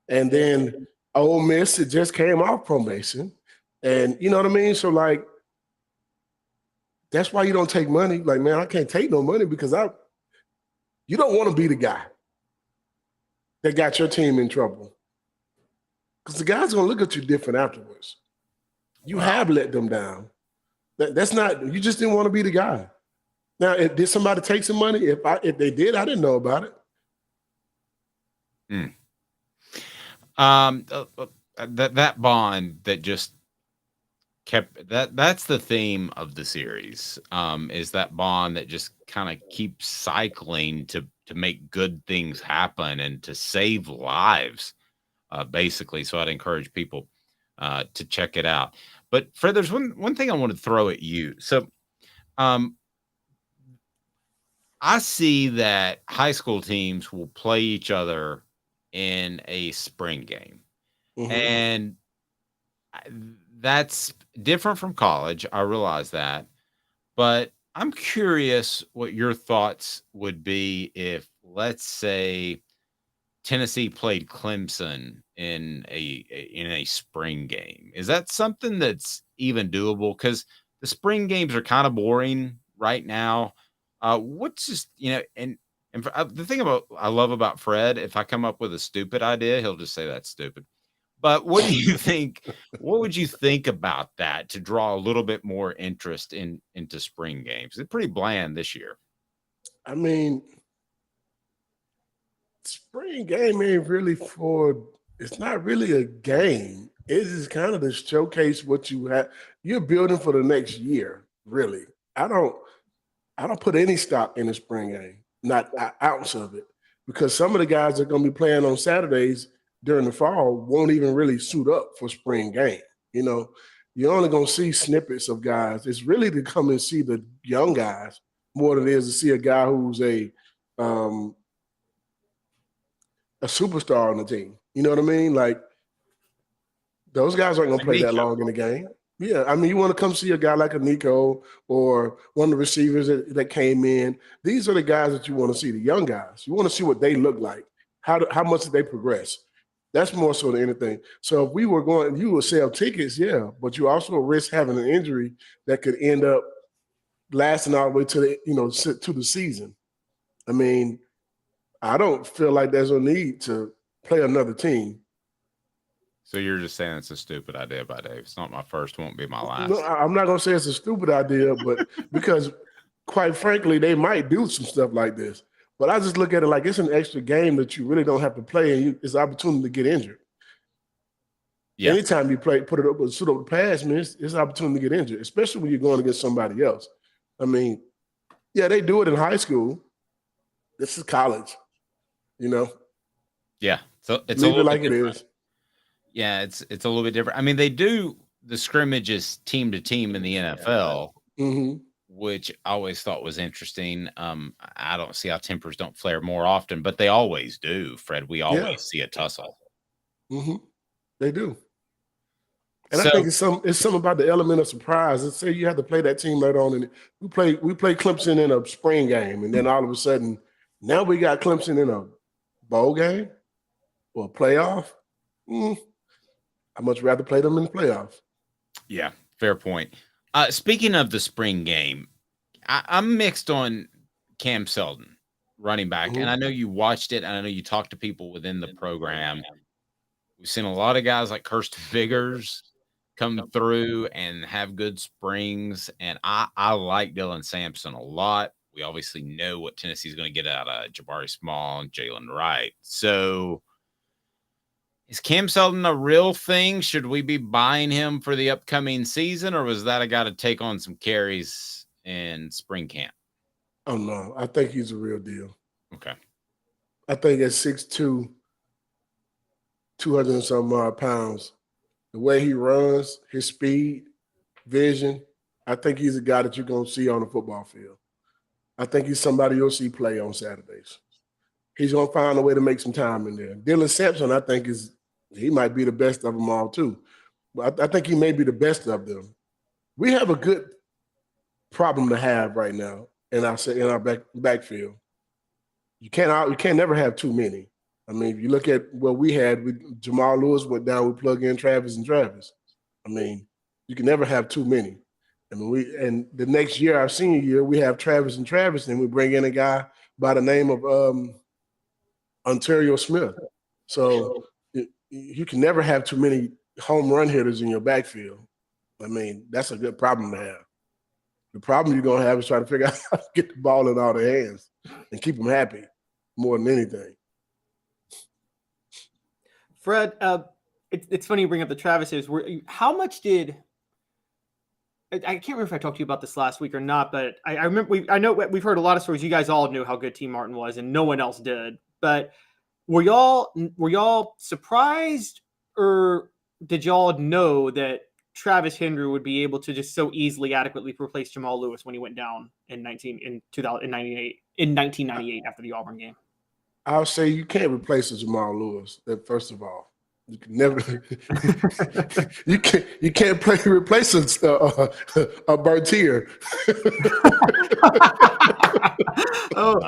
And then Ole Miss, it just came off probation. And you know what I mean? So, like, that's why you don't take money. Like, man, I can't take no money because you don't want to be the guy that got your team in trouble. Because the guy's going to look at you different afterwards. You have let them down. That's not, you just didn't want to be the guy. Now, did somebody take some money? If they did, I didn't know about it. That bond that just kept that's the theme of the series, is that bond that just kind of keeps cycling to make good things happen and to save lives, basically. So I'd encourage people to check it out. But Fred, there's one thing I want to throw at you. So I see that high school teams will play each other in a spring game. And that's different from college. I realize that. But I'm curious what your thoughts would be if, let's say, Tennessee played Clemson in a spring game. Is that something that's even doable? Because the spring games are kind of boring right now. What's just, and the thing I love about Fred, if I come up with a stupid idea, he'll just say that's stupid. But what do you think? What would you think about that to draw a little bit more interest into spring games? It's pretty bland this year. I mean, spring game ain't really it's not really a game. It is kind of to showcase what you have. You're building for the next year, really. I don't put any stock in the spring game, not an ounce of it, because some of the guys that are going to be playing on Saturdays during the fall won't even really suit up for spring game. You're only going to see snippets of guys. It's really to come and see the young guys more than it is to see a guy who's a superstar on the team. You know what I mean? Like, those guys aren't going to play that long in the game. Yeah, I mean, you want to come see a guy like a Nico or one of the receivers that came in. These are the guys that you want to see, the young guys. You want to see what they look like. How much did they progress? That's more so than anything. So if we were going, you would sell tickets, yeah, but you also risk having an injury that could end up lasting all the way to the season. I mean, I don't feel like there's a need to play another team So you're just saying it's a stupid idea by Dave. It's not my first, won't be my last. No, I'm not gonna say it's a stupid idea, but because quite frankly, they might do some stuff like this. But I just look at it like it's an extra game that you really don't have to play, and it's an opportunity to get injured. Yeah. Anytime you put it up, shoot up the pass, man, it's an opportunity to get injured, especially when you're going against somebody else. I mean, yeah, they do it in high school. This is college, you know. Yeah, so it's Leave a little it like bit it different. is. Yeah, it's a little bit different. I mean, they do the scrimmages team to team in the NFL, which I always thought was interesting. I don't see how tempers don't flare more often, but they always do, Fred. We always see a tussle. They do. And So, I think it's something about the element of surprise. Let's say you have to play that team later on, and we play Clemson in a spring game, and then all of a sudden, now we got Clemson in a bowl game or a playoff. I'd much rather play them in the playoffs. Yeah, fair point. Speaking of the spring game, I'm mixed on Cam Seldon, running back, and I know you watched it, and I know you talked to people within the program. We've seen a lot of guys like Kirsten Biggers come through and have good springs, and I like Dylan Sampson a lot. We obviously know what Tennessee's going to get out of Jabari Small and Jalen Wright. So is Cam Seldon a real thing? Should we be buying him for the upcoming season, or was that a guy to take on some carries in spring camp? Oh, no. I think he's a real deal. Okay. I think at 6'2", 200 and some odd pounds, the way he runs, his speed, vision, I think he's a guy that you're going to see on the football field. I think he's somebody you'll see play on Saturdays. He's going to find a way to make some time in there. Dylan Sampson, I think, he might be the best of them all too. But I think he may be the best of them. We have a good problem to have right now in our backfield. You can't never have too many. I mean, if you look at what we had, Jamal Lewis went down, we plug in Travis and Travis. I mean, you can never have too many. I mean, and the next year, our senior year, we have Travis and Travis, and we bring in a guy by the name of Ontario Smith. So you can never have too many home run hitters in your backfield. I mean, that's a good problem to have. The problem you're going to have is trying to figure out how to get the ball in all their hands and keep them happy more than anything. Fred, it's funny you bring up the Travises. How much did I can't remember if I talked to you about this last week or not, but I remember I know we've heard a lot of stories. You guys all knew how good T. Martin was, and no one else did. But were y'all surprised, or did y'all know that Travis Henry would be able to just so easily adequately replace Jamal Lewis when he went down in 1998 after the Auburn game? I'll say you can't replace a Jamal Lewis. First of all, you can never. you can't replace a Bertier. Oh,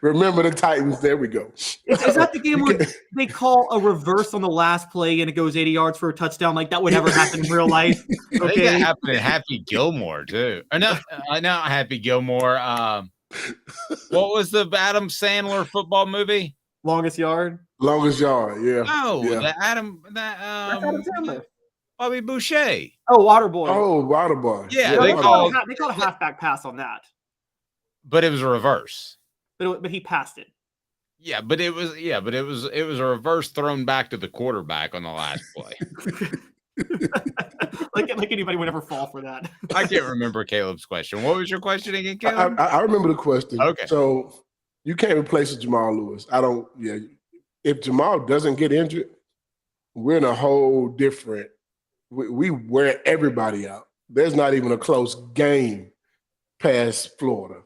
remember the Titans? There we go. Is that the game where they call a reverse on the last play and it goes 80 yards for a touchdown? Like that would never happen in real life. Okay. I think that happened to Happy Gilmore too. Or no, not Happy Gilmore. What was the Adam Sandler football movie? Longest Yard. Longest Yard, yeah. No, yeah. Adam Sandler. Bobby Boucher. Oh, Waterboy. Oh, Waterboy. Yeah, they called a halfback pass on that. But it was a reverse. But he passed it. Yeah, but it was a reverse thrown back to the quarterback on the last play. like anybody would ever fall for that. I can't remember Caleb's question. What was your question again, Caleb? I remember the question. Okay. So you can't replace Jamal Lewis. If Jamal doesn't get injured, we're in a whole different. We wear everybody out. There's not even a close game past Florida.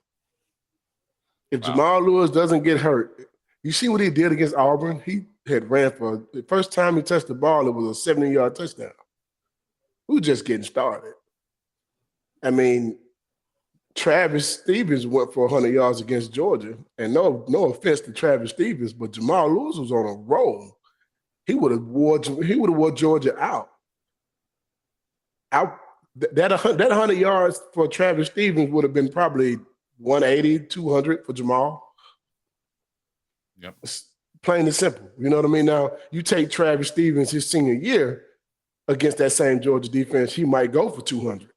If Jamal Lewis doesn't get hurt, you see what he did against Auburn? He had ran for the first time he touched the ball, it was a 70-yard touchdown. We were just getting started. I mean, Travis Stevens went for 100 yards against Georgia, and no offense to Travis Stevens, but Jamal Lewis was on a roll. He would have wore Georgia out. That 100 yards for Travis Stevens would have been probably 180, 200 for Jamal. Yep. Plain and simple. You know what I mean? Now, you take Travis Stevens his senior year against that same Georgia defense, he might go for 200.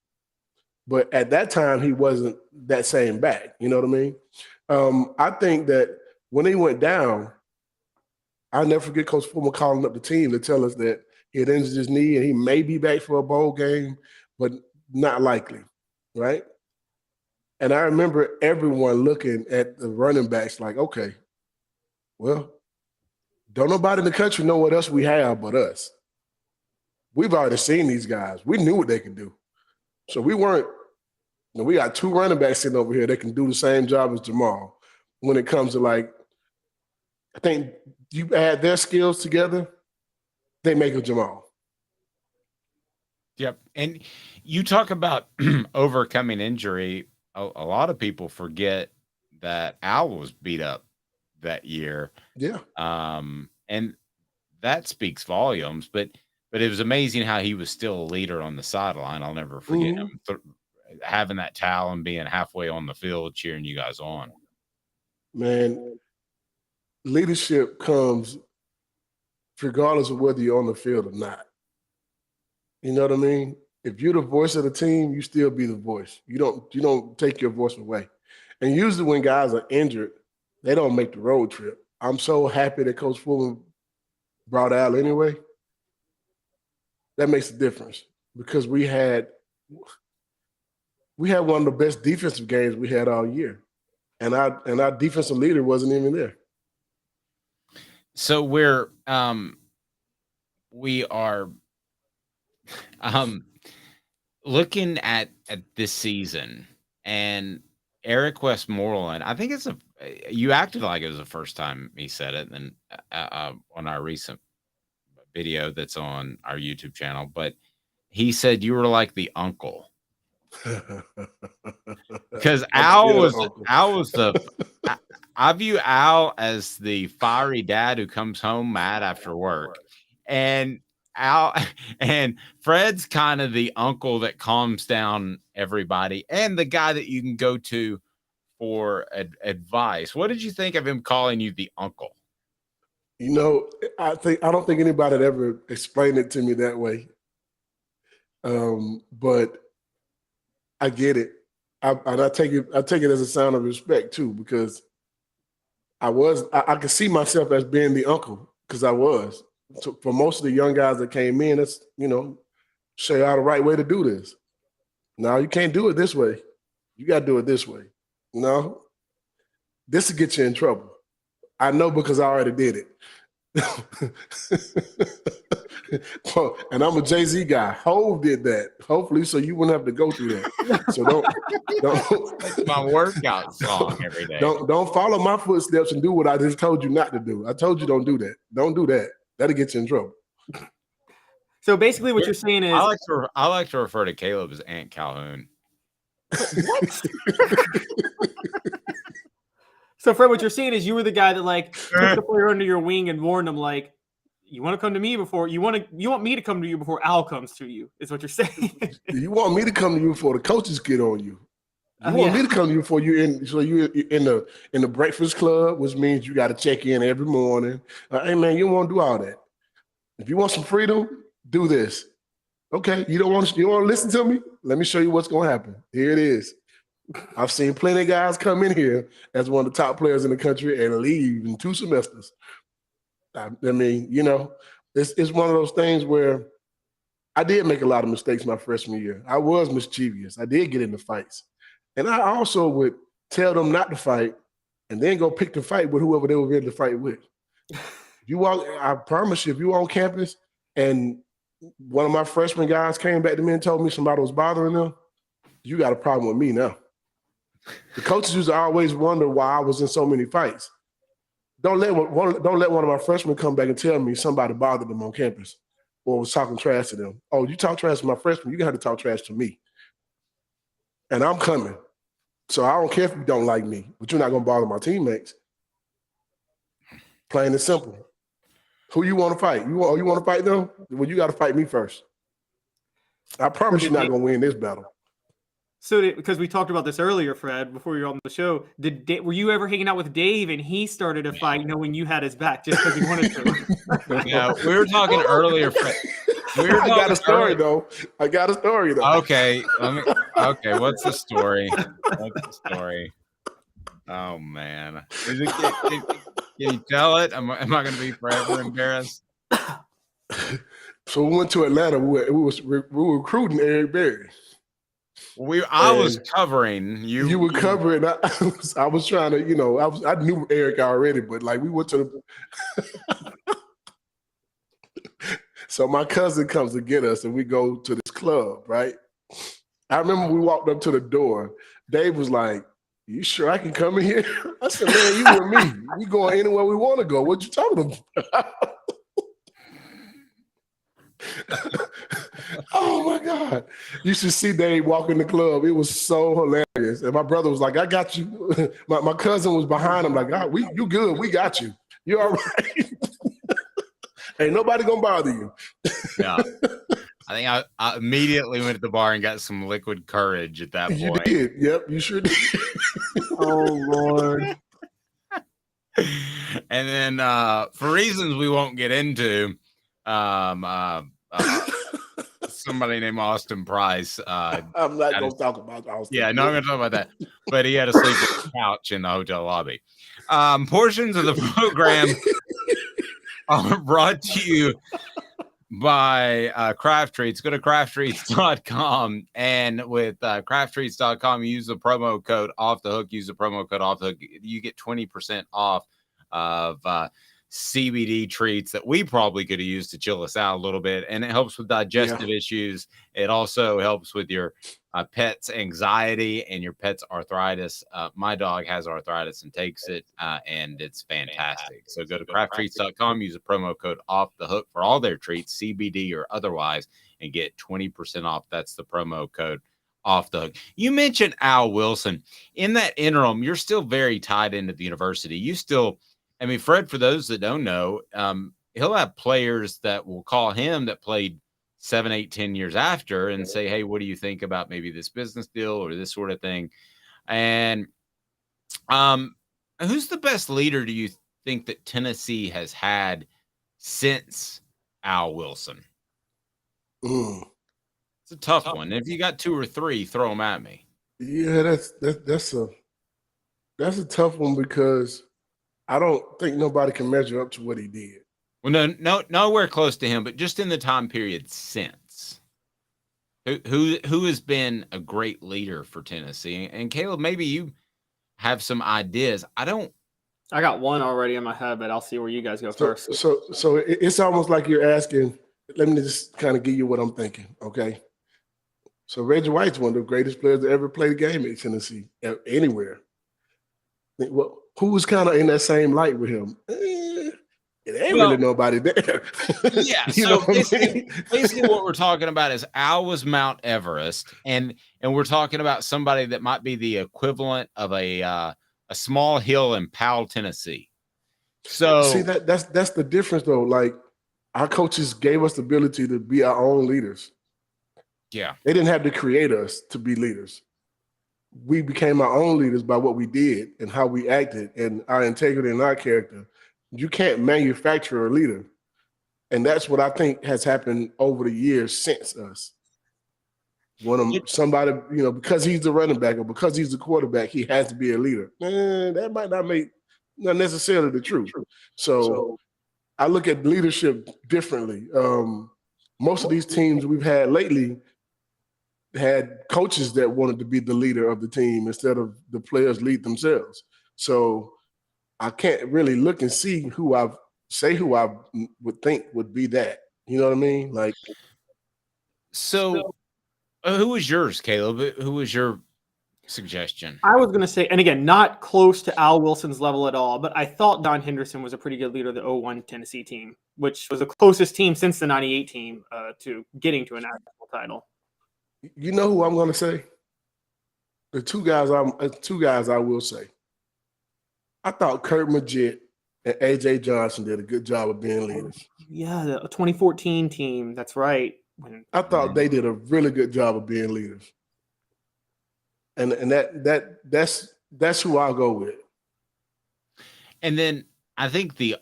But at that time, he wasn't that same back. You know what I mean? I think that when he went down, I'll never forget Coach Fulmer calling up the team to tell us that he had injured his knee and he may be back for a bowl game, but not likely, right? And I remember everyone looking at the running backs like, okay, well, don't nobody in the country know what else we have but us. We've already seen these guys. We knew what they could do. So we weren't, we got 2 running backs sitting over here that can do the same job as Jamal when it comes to like, I think you add their skills together, they make a Jamal. Yep. And you talk about overcoming injury. A lot of people forget that Al was beat up that year. Yeah. And that speaks volumes, but it was amazing how he was still a leader on the sideline. I'll never forget him having that towel and being halfway on the field cheering you guys on. Man, leadership comes regardless of whether you're on the field or not. You know what I mean? If you're the voice of the team, you still be the voice. You don't take your voice away. And usually when guys are injured, they don't make the road trip. I'm so happy that Coach Fulham brought Al anyway. That makes a difference because we had one of the best defensive games we had all year. And our defensive leader wasn't even there. So we are looking at this season, and Eric Westmoreland, I think you acted like it was the first time he said it, and on our recent video that's on our YouTube channel, but he said you were like the uncle. Because Al was I view Al as the fiery dad who comes home mad after work, and Fred's kind of the uncle that calms down everybody and the guy that you can go to for advice. What did you think of him calling you the uncle? You know, I don't think anybody had ever explained it to me that way. But I get it. I take it as a sign of respect too, because I could see myself as being the uncle because I was. So for most of the young guys that came in, that's, show y'all the right way to do this. No, you can't do it this way. You got to do it this way. This will get you in trouble. I know because I already did it. And I'm a Jay-Z guy. Hov did that. Hopefully, so you wouldn't have to go through that. So don't. That's my workout song every day. Don't follow my footsteps and do what I just told you not to do. I told you don't do that. Don't do that. That'll get you in trouble. So basically, what you're saying is, I like to refer to Caleb as Aunt Calhoun. What? So Fred, what you're saying is you were the guy that took the player under your wing and warned him you want to come to me before you want me to come to you before Al comes to you, is what you're saying. You want me to come to you before the coaches get on you. You want me to come to you before you're in the breakfast club, which means you got to check in every morning. Hey man, you don't want to do all that. If you want some freedom, do this. Okay, you want to listen to me? Let me show you what's going to happen. Here it is. I've seen plenty of guys come in here as one of the top players in the country and leave in 2 semesters. I mean, it's one of those things where I did make a lot of mistakes my freshman year. I was mischievous. I did get into fights. And I also would tell them not to fight and then go pick the fight with whoever they were ready to fight with. I promise you, if you were on campus and one of my freshman guys came back to me and told me somebody was bothering them, you got a problem with me now. The coaches used to always wonder why I was in so many fights. Don't let one of my freshmen come back and tell me somebody bothered them on campus or was talking trash to them. Oh, you talk trash to my freshman, you got to talk trash to me. And I'm coming. So I don't care if you don't like me, but you're not going to bother my teammates. Plain and simple. Who you want to fight? You want to fight them? Well, you got to fight me first. I promise you're not going to win this battle. So, because we talked about this earlier, Fred, before you were on the show, were you ever hanging out with Dave and he started a fight knowing you had his back just because he wanted to? Yeah, we were talking earlier, Fred. I got a story though. Okay, okay, what's the story? Oh man, can you tell it? Am I going to be forever embarrassed? So we went to Atlanta. We were recruiting Eric Berry. I was covering you. You were covering. I was trying to, I knew Eric already, but like we went to the. So my cousin comes to get us, and we go to this club. Right. I remember we walked up to the door. Dave was like, "You sure I can come in here?" I said, "Man, you and me, we going anywhere we want to go. What you talking about?" Oh my God. You should see Dave walk in the club. It was so hilarious. And my brother was like, "I got you." My cousin was behind him like, you good. We got you. You all right. Ain't nobody gonna bother you. Yeah. I think I immediately went to the bar and got some liquid courage at that point. You did. Yep, you sure did. Oh, Lord. And then for reasons we won't get into, somebody named Austin Price. I'm not going to talk about Austin. Yeah, no, I'm going to talk about that. But he had to sleep on the couch in the hotel lobby. Portions of the program are brought to you by Craft Treats. Go to crafttreats.com, and with crafttreats.com, use the promo code Off the Hook. Use the promo code Off the Hook. You get 20% off of CBD treats that we probably could have used to chill us out a little bit, and it helps with digestive issues. It also helps with your pet's anxiety and your pet's arthritis. My dog has arthritis and takes it, and it's fantastic. So go to crafttreats.com, use the promo code Off the Hook for all their treats, CBD or otherwise, and get 20% off. That's the promo code Off the Hook. You mentioned Al Wilson. In that interim, you're still very tied into the university. You still, I mean, Fred, for those that don't know, he'll have players that will call him that played 7, 8, 10 years after and say, "Hey, what do you think about maybe this business deal or this sort of thing?" And who's the best leader do you think that Tennessee has had since Al Wilson? It's a tough one. If you got 2 or 3, throw them at me. Yeah, that's a tough one because I don't think nobody can measure up to what he did. Well, no, nowhere close to him, but just in the time period since. Who has been a great leader for Tennessee? And Caleb, maybe you have some ideas. I got one already in my head, but I'll see where you guys go first. So it's almost like you're asking. Let me just kind of give you what I'm thinking, okay? So Reggie White's one of the greatest players to ever play the game at Tennessee, anywhere. Well, who was kind of in that same light with him? It ain't really nobody there. Yeah. So basically what we're talking about is Al was Mount Everest, and we're talking about somebody that might be the equivalent of a small hill in Powell, Tennessee. So see that's the difference though. Like our coaches gave us the ability to be our own leaders. Yeah. They didn't have to create us to be leaders. We became our own leaders by what we did and how we acted and our integrity and our character. You can't manufacture a leader. And that's what I think has happened over the years since us. Somebody, because he's the running back or because he's the quarterback, he has to be a leader. That might not necessarily the truth. So I look at leadership differently. Most of these teams we've had lately had coaches that wanted to be the leader of the team instead of the players lead themselves. So I can't really look and see who I would think would be that. You know what I mean? Like, so who was yours, Caleb? Who was your suggestion? I was going to say, and again, not close to Al Wilson's level at all, but I thought Don Henderson was a pretty good leader of the 01 Tennessee team, which was the closest team since the 98 team to getting to a national title. You know who I'm going to say? The two guys I will say. I thought Kurt Magid and A.J. Johnson did a good job of being leaders. Yeah, the 2014 team. That's right. I thought they did a really good job of being leaders. and that's who I'll go with. And then I think the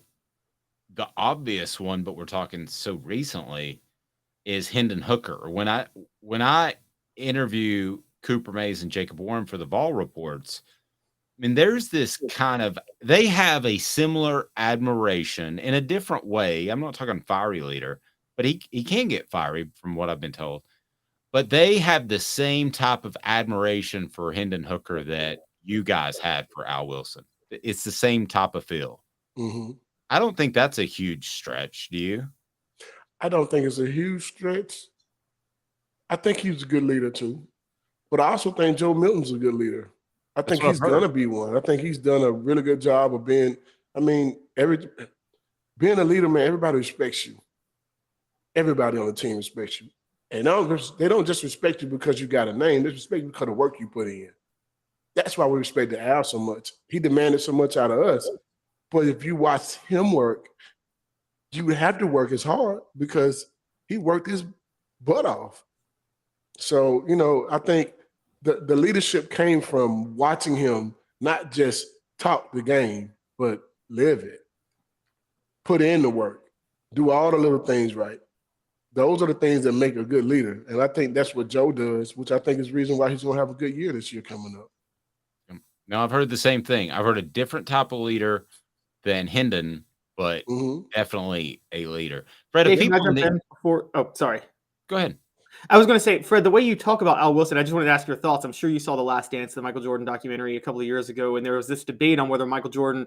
obvious one, but we're talking so recently, is Hendon Hooker. When I interview Cooper Mays and Jacob Warren for the Vol reports, I mean, there's this kind of, they have a similar admiration in a different way. I'm not talking fiery leader, but he can get fiery from what I've been told. But they have the same type of admiration for Hendon Hooker that you guys had for Al Wilson. It's the same type of feel. Mm-hmm. I don't think that's a huge stretch. Do you? I don't think it's a huge stretch. I think he's a good leader too. But I also think Joe Milton's a good leader. I think he's going to be one. I think he's done a really good job of being, being a leader, man, everybody respects you. Everybody on the team respects you. And they don't just respect you because you got a name. They respect you because of the work you put in. That's why we respect Al so much. He demanded so much out of us. But if you watch him work, you would have to work as hard because he worked his butt off. So, I think the leadership came from watching him not just talk the game, but live it. Put in the work. Do all the little things right. Those are the things that make a good leader. And I think that's what Joe does, which I think is the reason why he's going to have a good year this year coming up. Now, I've heard the same thing. I've heard a different type of leader than Hendon, but definitely a leader. Fred, Hey, sorry. Go ahead. I was going to say, Fred, the way you talk about Al Wilson, I just wanted to ask your thoughts. I'm sure you saw The Last Dance, the Michael Jordan documentary a couple of years ago, and there was this debate on whether Michael Jordan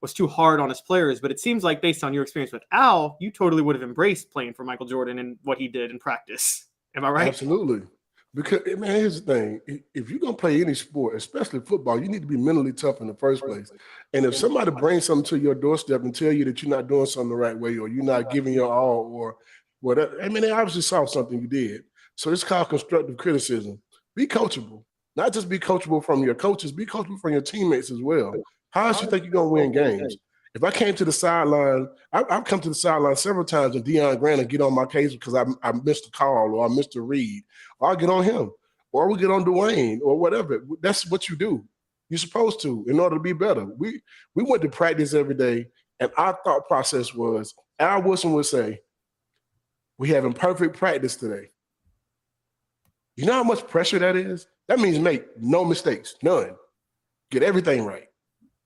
was too hard on his players. But it seems like based on your experience with Al, you totally would have embraced playing for Michael Jordan and what he did in practice. Am I right? Absolutely. Because, man, here's the thing. If you're going to play any sport, especially football, you need to be mentally tough in the first place. And if somebody brings something to your doorstep and tell you that you're not doing something the right way or you're not giving your all or whatever, they obviously saw something you did. So it's called constructive criticism. Be coachable. Not just be coachable from your coaches, be coachable from your teammates as well. How else you think you're going to win games? If I came to the sideline, I've come to the sideline several times and Deion Grant will get on my case because I missed a call or I missed a read. Or I'll get on him. Or we'll get on Dwayne or whatever. That's what you do. You're supposed to in order to be better. We went to practice every day, and our thought process was, Al Wilson would say, we're having perfect practice today. You know how much pressure that is? That means make no mistakes, none. Get everything right.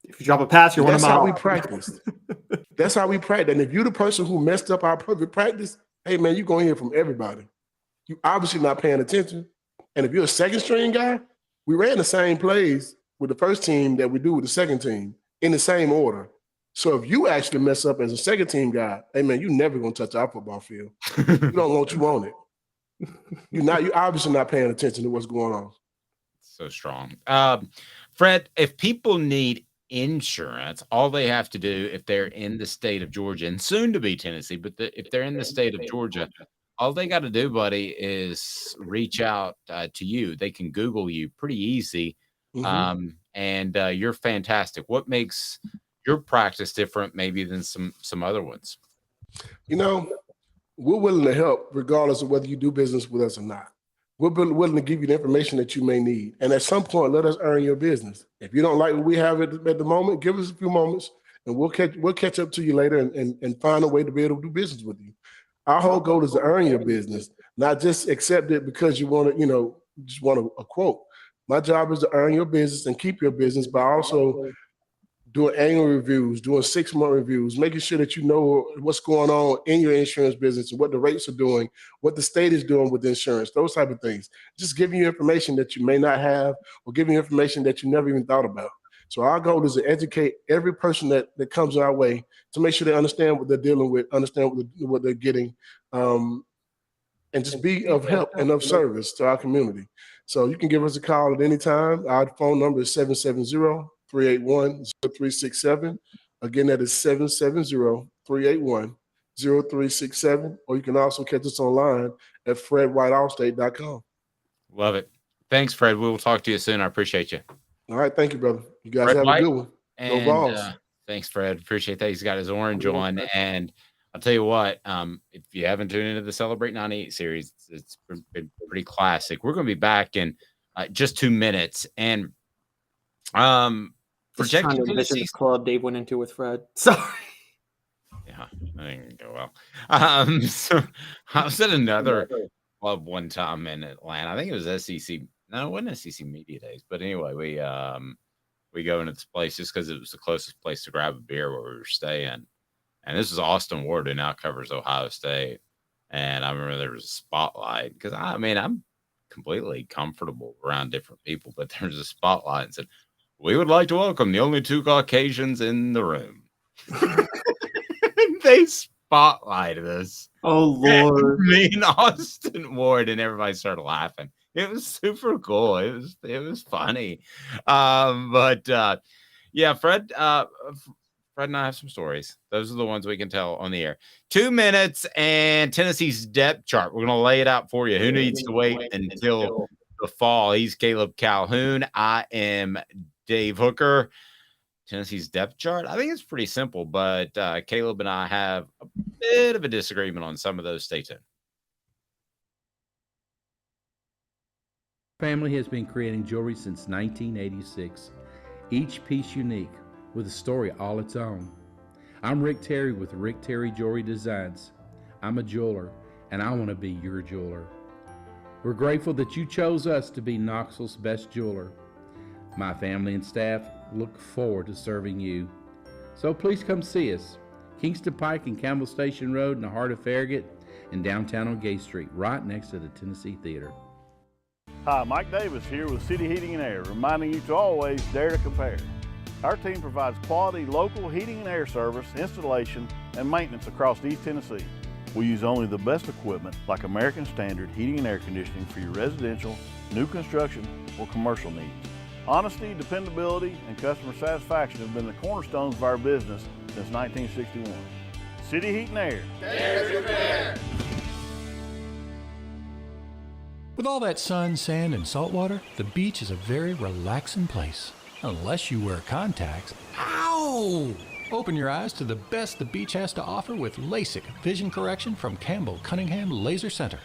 If you drop a pass, you're one of That's how we practiced. That's how we practice. And if you're the person who messed up our perfect practice, hey, man, you're going to hear from everybody. You obviously not paying attention. And if you're a second string guy, we ran the same plays with the first team that we do with the second team in the same order. So if you actually mess up as a second team guy, hey, man, you're never going to touch our football field. You don't want you on it. You're obviously not paying attention to what's going on. So strong. Fred, if people need insurance, all they have to do if they're in the state of Georgia and soon to be Tennessee, but if they're in the state of Georgia, all they got to do, buddy, is reach out to you. They can Google you pretty easy. And you're fantastic. What makes your practice different maybe than some other ones? We're willing to help regardless of whether you do business with us or not. We're willing to give you the information that you may need. And at some point, let us earn your business. If you don't like what we have at the moment, give us a few moments and we'll catch up to you later and find a way to be able to do business with you. Our whole goal is to earn your business, not just accept it because you want to, just want a quote. My job is to earn your business and keep your business by also doing annual reviews, doing 6-month reviews, making sure that you know what's going on in your insurance business and what the rates are doing, what the state is doing with insurance, those type of things. Just giving you information that you may not have or giving you information that you never even thought about. So our goal is to educate every person that comes our way to make sure they understand what they're dealing with, understand what they're getting, and just be of help and of service to our community. So you can give us a call at any time. Our phone number is 770-381-0367. Again, that is 770-381-0367. Or you can also catch us online at fredwhiteallstate.com. Love it. Thanks, Fred. We will talk to you soon. I appreciate you. All right. Thank you, brother. You guys Fred have White, a good one. Go Vols. Thanks, Fred. Appreciate that. He's got his orange on. And I'll tell you what, if you haven't tuned into the Celebrate 98 series, it's been pretty classic. We're going to be back in just 2 minutes. And Just trying projected to envision Tennessee. the club Dave went into with Fred. Sorry. Yeah, that didn't go well. So I was at another club one time in Atlanta. I think it was SEC. No, it wasn't SEC Media Days. But anyway, we go into this place just because it was the closest place to grab a beer where we were staying. And this is Austin Ward, who now covers Ohio State. And I remember there was a spotlight because I'm completely comfortable around different people, but there was a spotlight and said, "We would like to welcome the only 2 Caucasians in the room." They spotlighted us. Oh Lord. Me and Austin Ward, and everybody started laughing. It was super cool. It was funny. Yeah, Fred and I have some stories. Those are the ones we can tell on the air. 2 minutes and Tennessee's depth chart. We're going to lay it out for you. Who needs to wait until the fall? He's Caleb Calhoun. I am Dave Hooker. Tennessee's depth chart, I think it's pretty simple, but Caleb and I have a bit of a disagreement on some of those. Stay tuned. Family has been creating jewelry since 1986, each piece unique with a story all its own. I'm Rick Terry with Rick Terry Jewelry Designs. I'm a jeweler, and I want to be your jeweler. We're grateful that you chose us to be Knoxville's best jeweler. My family and staff look forward to serving you. So please come see us. Kingston Pike and Campbell Station Road in the heart of Farragut and downtown on Gay Street, right next to the Tennessee Theater. Hi, Mike Davis here with City Heating and Air, reminding you to always dare to compare. Our team provides quality local heating and air service, installation, and maintenance across East Tennessee. We use only the best equipment like American Standard heating and air conditioning for your residential, new construction, or commercial needs. Honesty, dependability, and customer satisfaction have been the cornerstones of our business since 1961. City Heat and Air. Dare to compare. With all that sun, sand, and salt water, the beach is a very relaxing place. Unless you wear contacts. Ow! Open your eyes to the best the beach has to offer with LASIK vision correction from Campbell Cunningham Laser Center.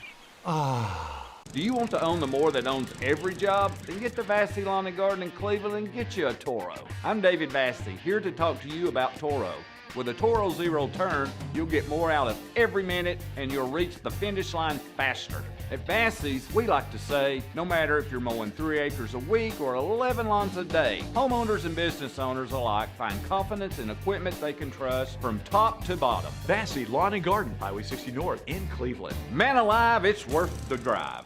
Do you want to own the more that owns every job? Then get to Vassy Lawn and Garden in Cleveland and get you a Toro. I'm David Vassy, here to talk to you about Toro. With a Toro Zero Turn, you'll get more out of every minute and you'll reach the finish line faster. At Vassy's, we like to say, no matter if you're mowing 3 acres a week or 11 lawns a day, homeowners and business owners alike find confidence in equipment they can trust from top to bottom. Vassy Lawn and Garden, Highway 60 North in Cleveland. Man alive, it's worth the drive.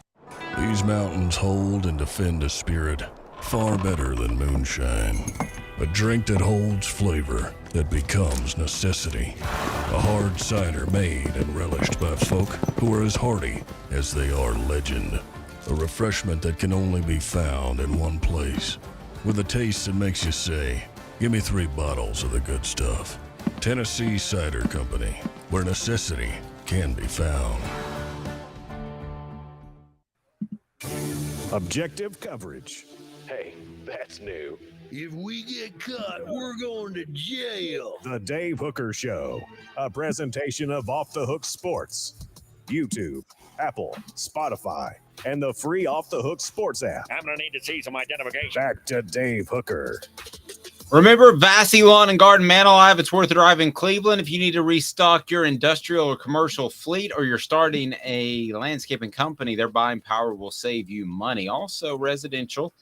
These mountains hold and defend a spirit far better than moonshine. A drink that holds flavor that becomes necessity. A hard cider made and relished by folk who are as hearty as they are legend. A refreshment that can only be found in one place. With a taste that makes you say, "Give me 3 bottles of the good stuff." Tennessee Cider Company, where necessity can be found. Objective coverage. Hey, that's new. If we get caught, we're going to jail. The Dave Hooker Show, a presentation of Off the Hook Sports. YouTube, Apple, Spotify, and the free Off the Hook Sports app. I'm going to need to see some identification. Back to Dave Hooker. Remember, Vassy Lawn and Garden, Man Alive, it's worth a drive in Cleveland. If you need to restock your industrial or commercial fleet, or you're starting a landscaping company, their buying power will save you money. Also, residential,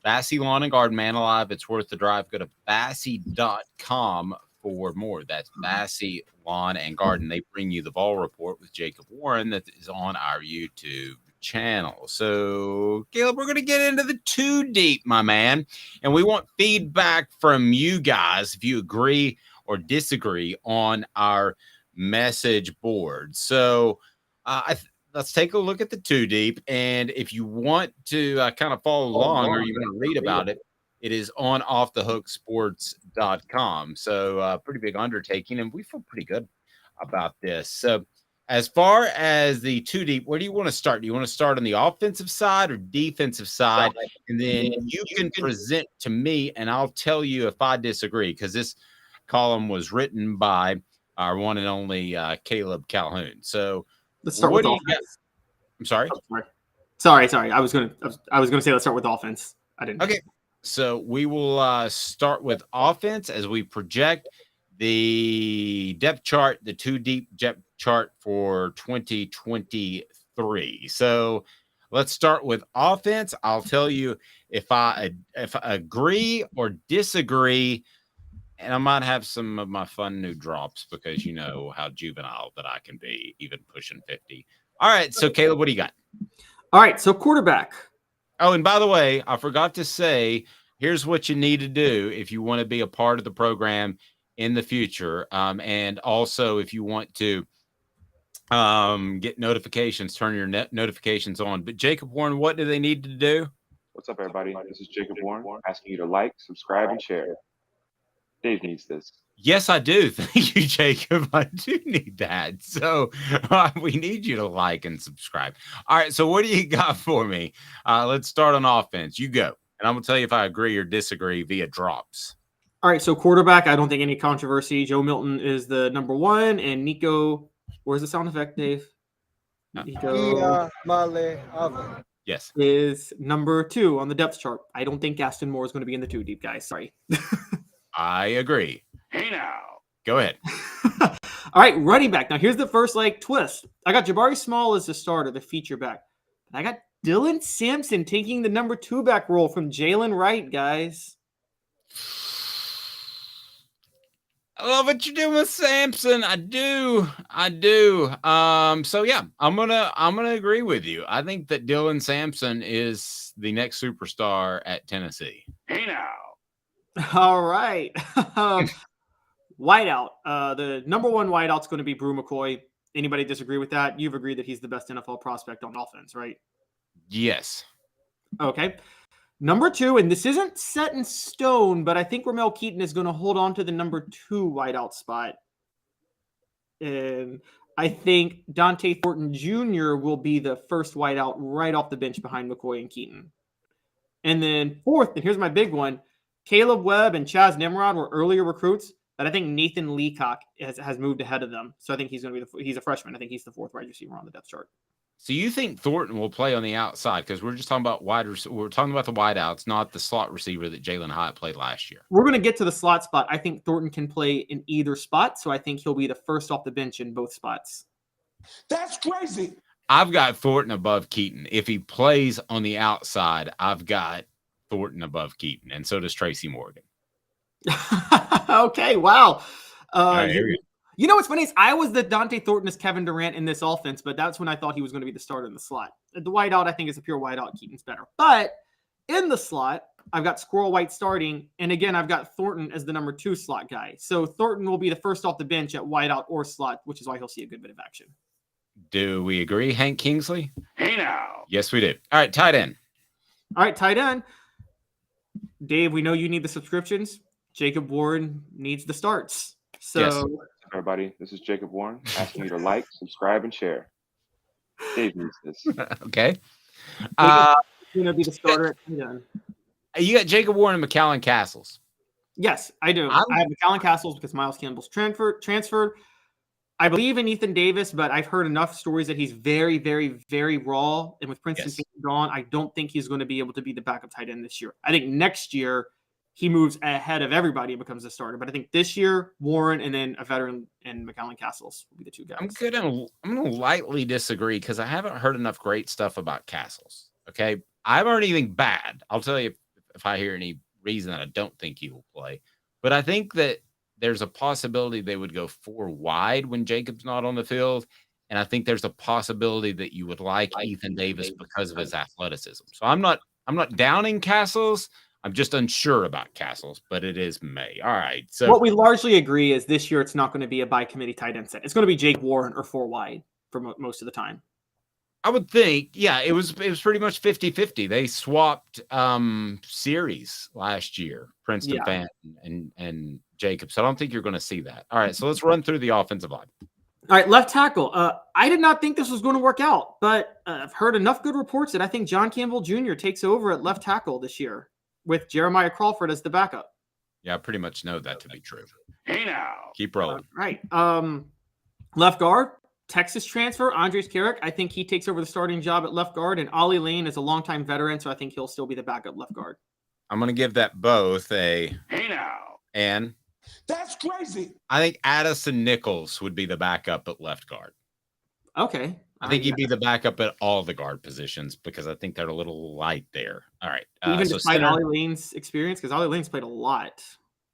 Vassy Lawn and Garden, Man Alive, it's worth the drive. Go to vassy.com for more. That's Vassy Lawn and Garden. They bring you the Vol Report with Jacob Warren that is on our YouTube channel. So, Caleb, we're going to get into the too deep, my man, and we want feedback from you guys if you agree or disagree on our message board. So let's take a look at the too deep, and if you want to kind of follow along or you want to read about it, it is on offthehooksports.com. So pretty big undertaking, and we feel pretty good about this. So as far as the too deep, where do you want to start? Do you want to start on the offensive side or defensive side? And then you can present to me, and I'll tell you if I disagree, because this column was written by our one and only Caleb Calhoun. So let's start with offense. I'm sorry? Sorry. I was gonna say let's start with offense. I didn't. Okay. So we will start with offense as we project the depth chart, the 2 deep depth chart for 2023. So let's start with offense. I'll tell you if I agree or disagree, and I might have some of my fun new drops because you know how juvenile that I can be, even pushing 50. All right. So Caleb, what do you got? All right. So quarterback. Oh, and by the way, I forgot to say, here's what you need to do if you want to be a part of the program in the future. And also, if you want to get notifications, turn your notifications on. But Jacob Warren, what do they need to do? What's up, everybody? This is Jacob Warren asking you to like, subscribe, and share. Dave needs this. Yes, I do. Thank you, Jacob. I do need that. So we need you to like and subscribe. All right. So what do you got for me? Let's start on offense. You go. And I'm going to tell you if I agree or disagree via drops. All right. So quarterback, I don't think any controversy. Joe Milton is the number 1. And Nico, where's the sound effect, Dave? Nico Yes. is number 2 on the depth chart. I don't think Gaston Moore is going to be in the 2 deep, guys. Sorry. I agree. Hey now. Go ahead. All right, running back. Now here's the first twist. I got Jabari Small as the starter, the feature back. And I got Dylan Sampson taking the number 2 back role from Jalen Wright, guys. I love what you're doing with Sampson. I do. So yeah, I'm gonna agree with you. I think that Dylan Sampson is the next superstar at Tennessee. Hey now. All right. Wideout. The number 1 wideout's going to be Brew McCoy. Anybody disagree with that? You've agreed that he's the best NFL prospect on offense, right? Yes. Okay. Number 2, and this isn't set in stone, but I think Ramel Keaton is going to hold on to the number 2 wideout spot. And I think Dante Thornton Jr. will be the first wideout right off the bench behind McCoy and Keaton. And then 4th, and here's my big one, Caleb Webb and Chaz Nimrod were earlier recruits, but I think Nathan Leacock has moved ahead of them. So I think he's going to be he's a freshman. I think he's the 4th wide receiver on the depth chart. So you think Thornton will play on the outside? Because we're just talking about we're talking about the wideouts, not the slot receiver that Jalen Hyatt played last year. We're going to get to the slot spot. I think Thornton can play in either spot, so I think he'll be the first off the bench in both spots. That's crazy. I've got Thornton above Keaton. If he plays on the outside, I've got Thornton above Keaton, and so does Tracy Morgan. Okay, wow. Right, you know what's funny is I was the Dante Thornton as Kevin Durant in this offense, but that's when I thought he was going to be the starter in the slot. The wideout, I think, is a pure wideout. Keaton's better. But in the slot, I've got Squirrel White starting, and again, I've got Thornton as the number 2 slot guy. So Thornton will be the first off the bench at wideout or slot, which is why he'll see a good bit of action. Do we agree, Hank Kingsley? Hey now. Yes, we do. All right, tight end. All right, tight end. Dave, we know you need the subscriptions. Jacob Warren needs the starts. So, yes. Everybody, this is Jacob Warren asking you to like, subscribe, and share. Dave needs this. Okay. Going to be the starter at tight end. You got Jacob Warren and McAllen Castles. Yes, I do. I have McAllen Castles because Miles Campbell's transferred. I believe in Ethan Davis, but I've heard enough stories that he's very, very, very raw. And with Princeton gone, I don't think he's going to be able to be the backup tight end this year. I think next year he moves ahead of everybody and becomes the starter. But I think this year, Warren and then a veteran and McAllen Castles will be the 2 guys. I'm going to lightly disagree because I haven't heard enough great stuff about Castles. Okay. I haven't heard anything bad. I'll tell you if I hear any reason that I don't think he will play. But I think that there's a possibility they would go 4 wide when Jacob's not on the field. And I think there's a possibility that you would like Ethan Davis because of his athleticism. So I'm not downing Castles. I'm just unsure about Castles, but it is May. All right. So what we largely agree is this year it's not going to be a by committee tight end set. It's going to be Jake Warren or 4 wide for most of the time. I would think, yeah, it was pretty much 50-50. They swapped series last year, Princeton fan and Jacob. So I don't think you're going to see that. All right, so let's run through the offensive line. All right, left tackle. I did not think this was going to work out, but I've heard enough good reports that I think John Campbell Jr. takes over at left tackle this year with Jeremiah Crawford as the backup. Yeah, I pretty much know that to be true. Hey now. Keep rolling. Right. Left guard, Texas transfer, Andres Carrick. I think he takes over the starting job at left guard, and Ollie Lane is a longtime veteran, so I think he'll still be the backup left guard. I'm going to give that both a. Hey now. And That's crazy. I think Addison Nichols would be the backup at left guard. Okay. I think he'd be the backup at all the guard positions because I think they're a little light there. All right. Even so despite center, Ollie Lane's experience, because Ollie Lane's played a lot.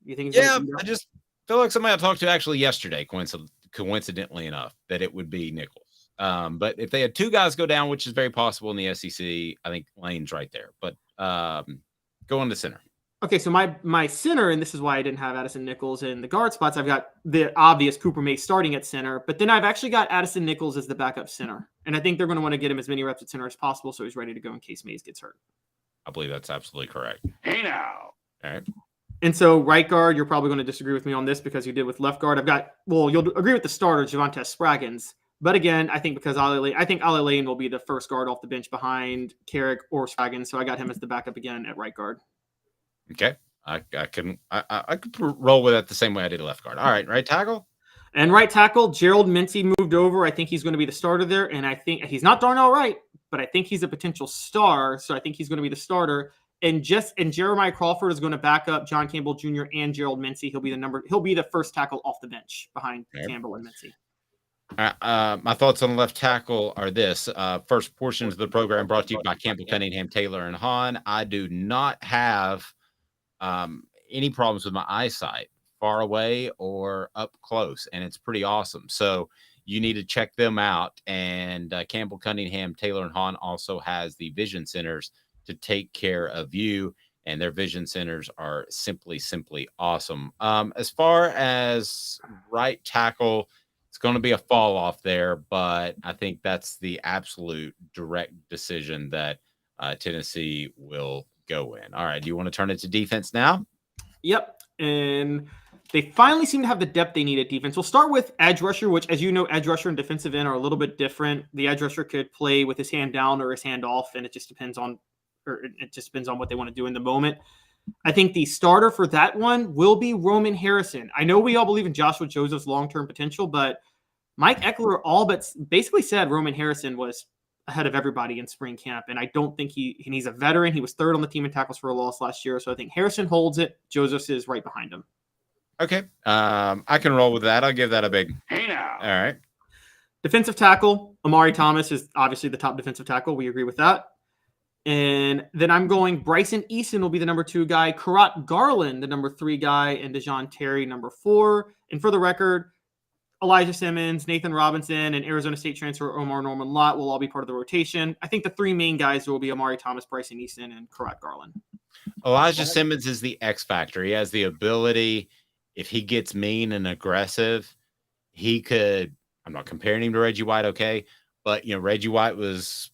You think? Yeah, I just feel like somebody I talked to actually yesterday, coincidentally enough, that it would be Nichols. But if they had two guys go down, which is very possible in the SEC, I think Lane's right there. But go on to center. Okay, so my center, and this is why I didn't have Addison Nichols in the guard spots. I've got the obvious Cooper Mace starting at center, but then I've actually got Addison Nichols as the backup center. And I think they're going to want to get him as many reps at center as possible so he's ready to go in case Mace gets hurt. I believe that's absolutely correct. Hey now. All right. And so right guard, you're probably going to disagree with me on this because you did with left guard. You'll agree with the starter, Javonte Spraggins. But again, I think because Ollie Lane will be the first guard off the bench behind Carrick or Spraggins. So I got him as the backup again at right guard. Okay. I could roll with that the same way I did left guard. All right. Right tackle? And right tackle, Gerald Mincy moved over. I think he's going to be the starter there. And I think he's not Darnell Wright, but I think he's a potential star. So I think he's going to be the starter. And Jeremiah Crawford is going to back up John Campbell Jr. and Gerald Mincy. He'll be the first tackle off the bench behind Campbell and Mincy. My thoughts on left tackle are this. First portions of the program brought to you by Campbell, Cunningham, Taylor, and Hahn. I do not have any problems with my eyesight far away or up close, and it's pretty awesome. So you need to check them out. And Campbell, Cunningham, Taylor, and Hahn also has the vision centers to take care of you, and their vision centers are simply awesome. As far as right tackle, it's going to be a fall off there, but I think that's the absolute direct decision that Tennessee will go in. All right. Do you want to turn it to defense now? Yep. And they finally seem to have the depth they need at defense. We'll start with edge rusher, which, as you know, edge rusher and defensive end are a little bit different. The edge rusher could play with his hand down or his hand off, and it just depends on what they want to do in the moment. I think the starter for that one will be Roman Harrison. I know we all believe in Joshua Joseph's long-term potential, but Mike Eckler all but basically said Roman Harrison was ahead of everybody in spring camp. And I don't think he's a veteran. He was third on the team in tackles for a loss last year. So I think Harrison holds it. Joseph is right behind him. Okay. I can roll with that. I'll give that a big. Hey now. All right. Defensive tackle, Amari Thomas is obviously the top defensive tackle. We agree with that. And then I'm going Bryson Eason will be the number 2 guy, Karat Garland, the number 3 guy, and DeJoun Terry, number 4. And for the record, Elijah Simmons, Nathan Robinson, and Arizona State transfer Omar Norman Lott will all be part of the rotation. I think the 3 main guys will be Amari Thomas, Bryson Eason, and Karat Garland. Elijah Simmons is the X factor. He has the ability, if he gets mean and aggressive, he could, I'm not comparing him to Reggie White, okay, but, Reggie White was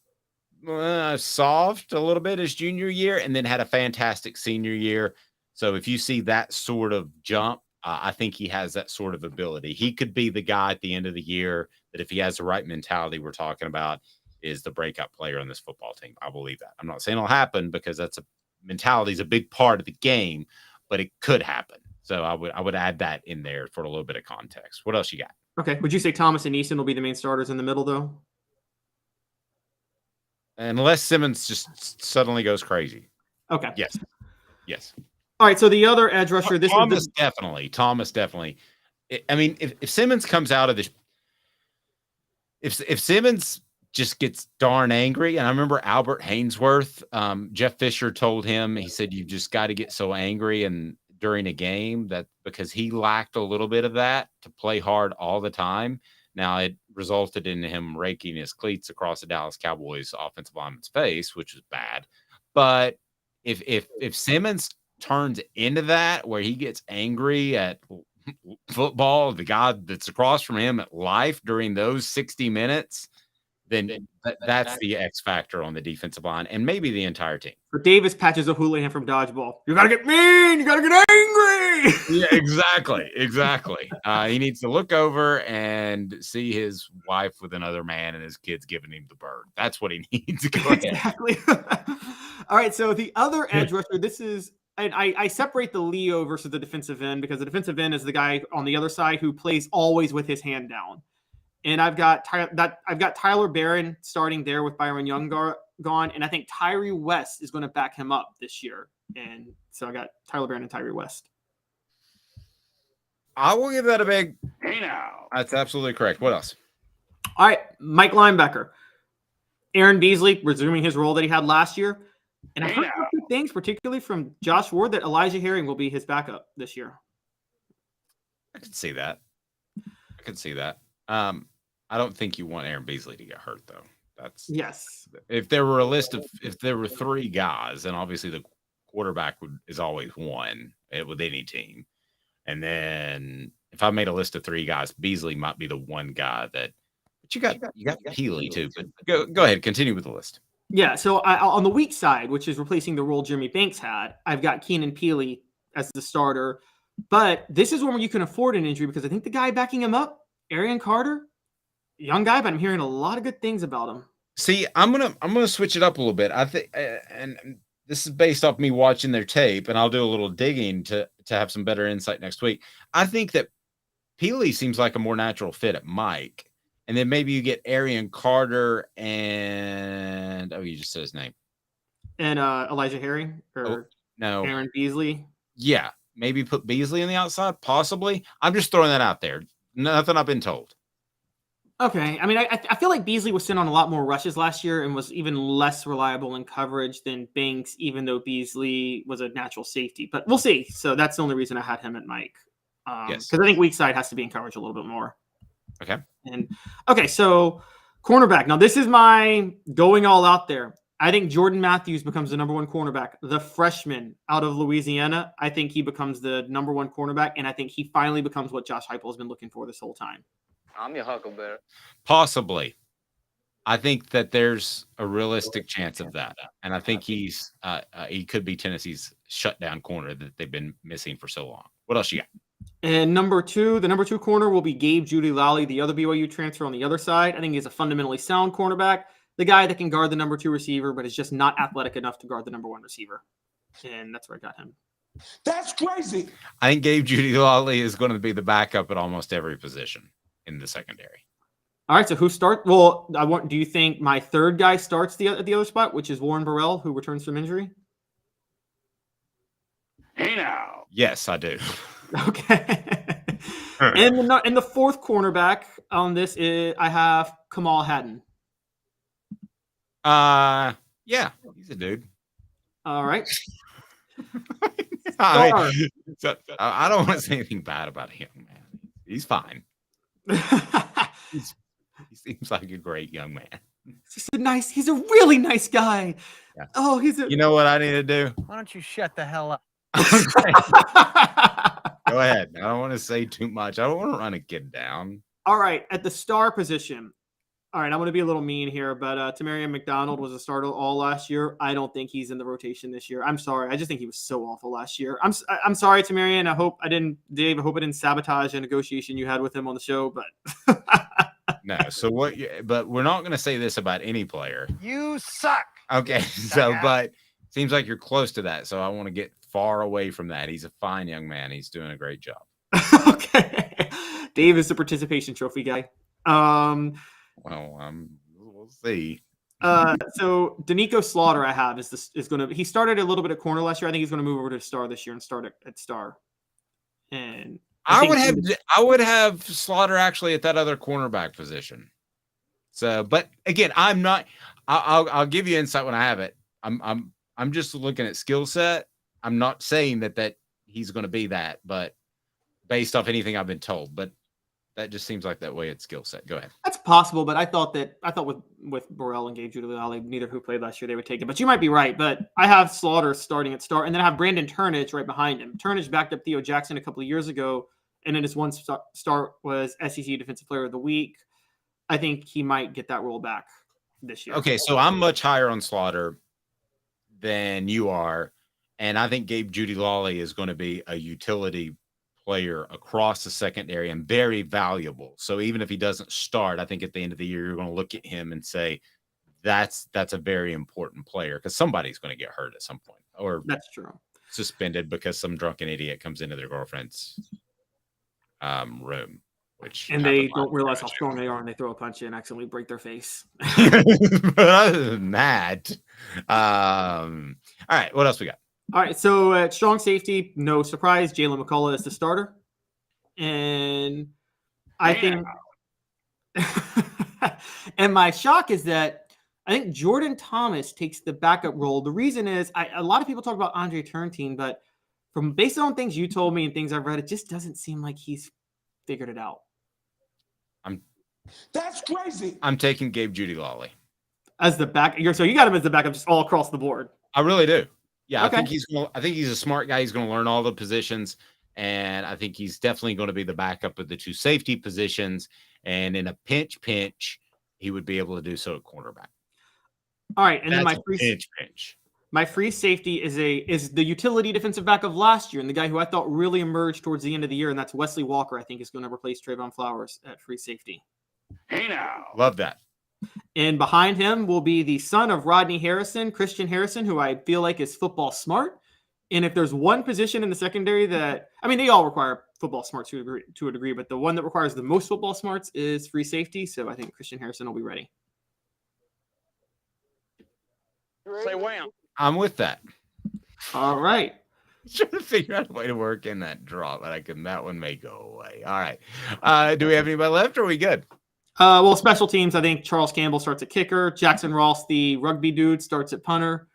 soft a little bit his junior year and then had a fantastic senior year. So if you see that sort of jump, I think he has that sort of ability. He could be the guy at the end of the year that, if he has the right mentality we're talking about, is the breakout player on this football team. I believe that. I'm not saying it'll happen because mentality is a big part of the game, but it could happen. So I would add that in there for a little bit of context. What else you got? Okay. Would you say Thomas and Eason will be the main starters in the middle, though? Unless Simmons just suddenly goes crazy. Okay. Yes. All right. So the other edge rusher, Thomas definitely. I mean, if Simmons comes out of this, if Simmons just gets darn angry, and I remember Albert Haynesworth, Jeff Fisher told him, he said, "You've just got to get so angry and during a game," that because he lacked a little bit of that to play hard all the time. Now, it resulted in him raking his cleats across the Dallas Cowboys offensive lineman's face, which was bad. But if Simmons turns into that, where he gets angry at football, the guy that's across from him at life during those 60 minutes, then that's the X factor on the defensive line and maybe the entire team. For Davis patches of Houlihan from dodgeball. You got to get mean. You got to get angry. Yeah, exactly. He needs to look over and see his wife with another man and his kids giving him the bird. That's what he needs. Exactly. All right. So the other edge rusher, this is, and I separate the Leo versus the defensive end because the defensive end is the guy on the other side who plays always with his hand down. And I've got Tyler Barron starting there with Byron Young gone, and I think Tyree West is going to back him up this year. And so I got Tyler Barron and Tyree West. I will give that a big. Hey now. That's absolutely correct. What else? All right, Mike linebacker. Aaron Beasley resuming his role that he had last year. And I heard good things, particularly from Josh Ward, that Elijah Herring will be his backup this year. I can see that. I don't think you want Aaron Beasley to get hurt, though. That's yes. If there were 3 guys, and obviously the quarterback is always one with any team. And then if I made a list of 3 guys, Beasley might be the one guy that. But you got Healy too. But go ahead, continue with the list. Yeah. So on the weak side, which is replacing the role Jeremy Banks had, I've got Keenan Peely as the starter. But this is one where you can afford an injury because I think the guy backing him up, Arian Carter, young guy, but I'm hearing a lot of good things about him. See, I'm gonna switch it up a little bit. I think, and this is based off me watching their tape, and I'll do a little digging to have some better insight next week. I think that Peely seems like a more natural fit at Mike, and then maybe you get Arian Carter and you just said his name, and Elijah Herring or no Aaron Beasley. Yeah, maybe put Beasley on the outside, possibly. I'm just throwing that out there. Nothing I've been told. Okay. I mean, I feel like Beasley was sent on a lot more rushes last year and was even less reliable in coverage than Banks, even though Beasley was a natural safety. But we'll see. So that's the only reason I had him at Mike. Yes. Because I think weak side has to be in coverage a little bit more. Okay. And okay, so cornerback. Now, this is my going all out there. I think Jordan Matthews becomes the number 1 cornerback. The freshman out of Louisiana, I think he becomes the number 1 cornerback, and I think he finally becomes what Josh Heupel has been looking for this whole time. I'm your huckleberry. Possibly. I think that there's a realistic chance of that. And I think he could be Tennessee's shutdown corner that they've been missing for so long. What else you got? And the number 2 corner will be Gabe Judy-Lally, the other BYU transfer on the other side. I think he's a fundamentally sound cornerback, the guy that can guard the number 2 receiver, but is just not athletic enough to guard the number 1 receiver. And that's where I got him. That's crazy. I think Gabe Judy-Lally is going to be the backup at almost every position in the secondary. All right, so who starts? Well, do you think my third guy starts at the other spot, which is Warren Burrell, who returns from injury? Hey now. Yes, I do. Okay. And the 4th cornerback on this I have Kamal Hadden. Yeah, he's a dude. All right. I don't want to say anything bad about him, man. He's fine. He seems like a great young man. He's a really nice guy. Yeah. Oh, you know what I need to do? Why don't you shut the hell up? Go ahead. I don't want to say too much. I don't want to run a kid down. All right, at the star position. All right, I'm going to be a little mean here, but Tamarian McDonald was a starter all last year. I don't think he's in the rotation this year. I'm sorry. I just think he was so awful last year. I'm sorry, Tamarian. I hope I didn't sabotage a negotiation you had with him on the show, but no. So what? But we're not going to say this about any player. You suck. Okay. So, but seems like you're close to that. So I want to get far away from that. He's a fine young man. He's doing a great job. Okay. Dave is the participation trophy guy. Well, we'll see. So Danico Slaughter, I have is going to. He started a little bit at corner last year. I think he's going to move over to star this year and start at star. And I would have Slaughter actually at that other cornerback position. So, but again, I'm not. I'll give you insight when I have it. I'm just looking at skill set. I'm not saying that he's going to be that, but based off anything I've been told, but that just seems like that way it's skill set. Go ahead. That's possible, but I thought with Burrell and Gabe Judy-Lally, neither who played last year, they would take it. But you might be right. But I have Slaughter starting at star, and then I have Brandon Turnage right behind him. Turnage backed up Theo Jackson a couple of years ago, and then his one start was SEC Defensive Player of the Week. I think he might get that role back this year. Okay, so I'm much higher on Slaughter than you are, and I think Gabe Judy-Lally is going to be a utility player across the secondary and very valuable. So even if he doesn't start, I think at the end of the year, you're going to look at him and say, that's a very important player because somebody's going to get hurt at some point, or that's true, suspended because some drunken idiot comes into their girlfriend's room And they don't realize how strong they are, and they throw a punch and accidentally break their face. But other than that, all right, what else we got? All right, so at strong safety, no surprise, Jalen McCullough is the starter. And I think and my shock is that I think Jordan Thomas takes the backup role. The reason is a lot of people talk about Andre Turntine, but based on things you told me and things I've read, it just doesn't seem like he's figured it out. That's crazy. I'm taking Gabe Judy Lawley as the back. So you got him as the backup just all across the board. I really do. Yeah, okay. I think he's a smart guy. He's going to learn all the positions, and I think he's definitely going to be the backup of the two safety positions. And in a pinch, he would be able to do so at cornerback. All right, and that's then my pinch. My free safety is the utility defensive back of last year, and the guy who I thought really emerged towards the end of the year, and that's Wesley Walker. I think is going to replace Trayvon Flowers at free safety. Hey now, love that. And behind him will be the son of Rodney Harrison, Christian Harrison, who I feel like is football smart. And if there's one position in the secondary that, I mean, they all require football smarts to a degree, but the one that requires the most football smarts is free safety. So I think Christian Harrison will be ready. Say wham. I'm with that. All right. Trying to figure out a way to work in that draw, but that one may go away. All right. Do we have anybody left, or are we good? Well, special teams, I think Charles Campbell starts at kicker. Jackson Ross, the rugby dude, starts at punter.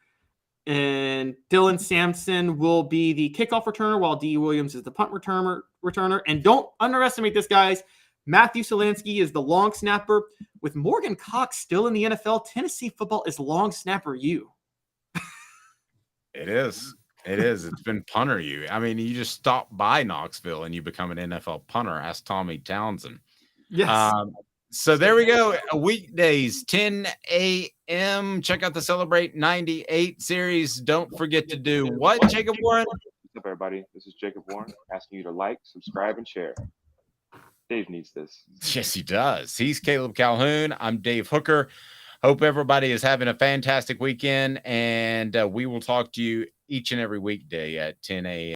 And Dylan Sampson will be the kickoff returner, while D. Williams is the punt returner. And don't underestimate this, guys. Matthew Solansky is the long snapper. With Morgan Cox still in the NFL, Tennessee football is long snapper you. It is. It's been punter you. I mean, you just stop by Knoxville and you become an NFL punter. Ask Tommy Townsend. Yes. So there we go. Weekdays, 10 a.m. Check out the Celebrate 98 series. Don't forget to do what, Jacob Warren? What's up, everybody? This is Jacob Warren asking you to like, subscribe, and share. Dave needs this. Yes, he does. He's Caleb Calhoun. I'm Dave Hooker. Hope everybody is having a fantastic weekend, and we will talk to you each and every weekday at 10 a.m.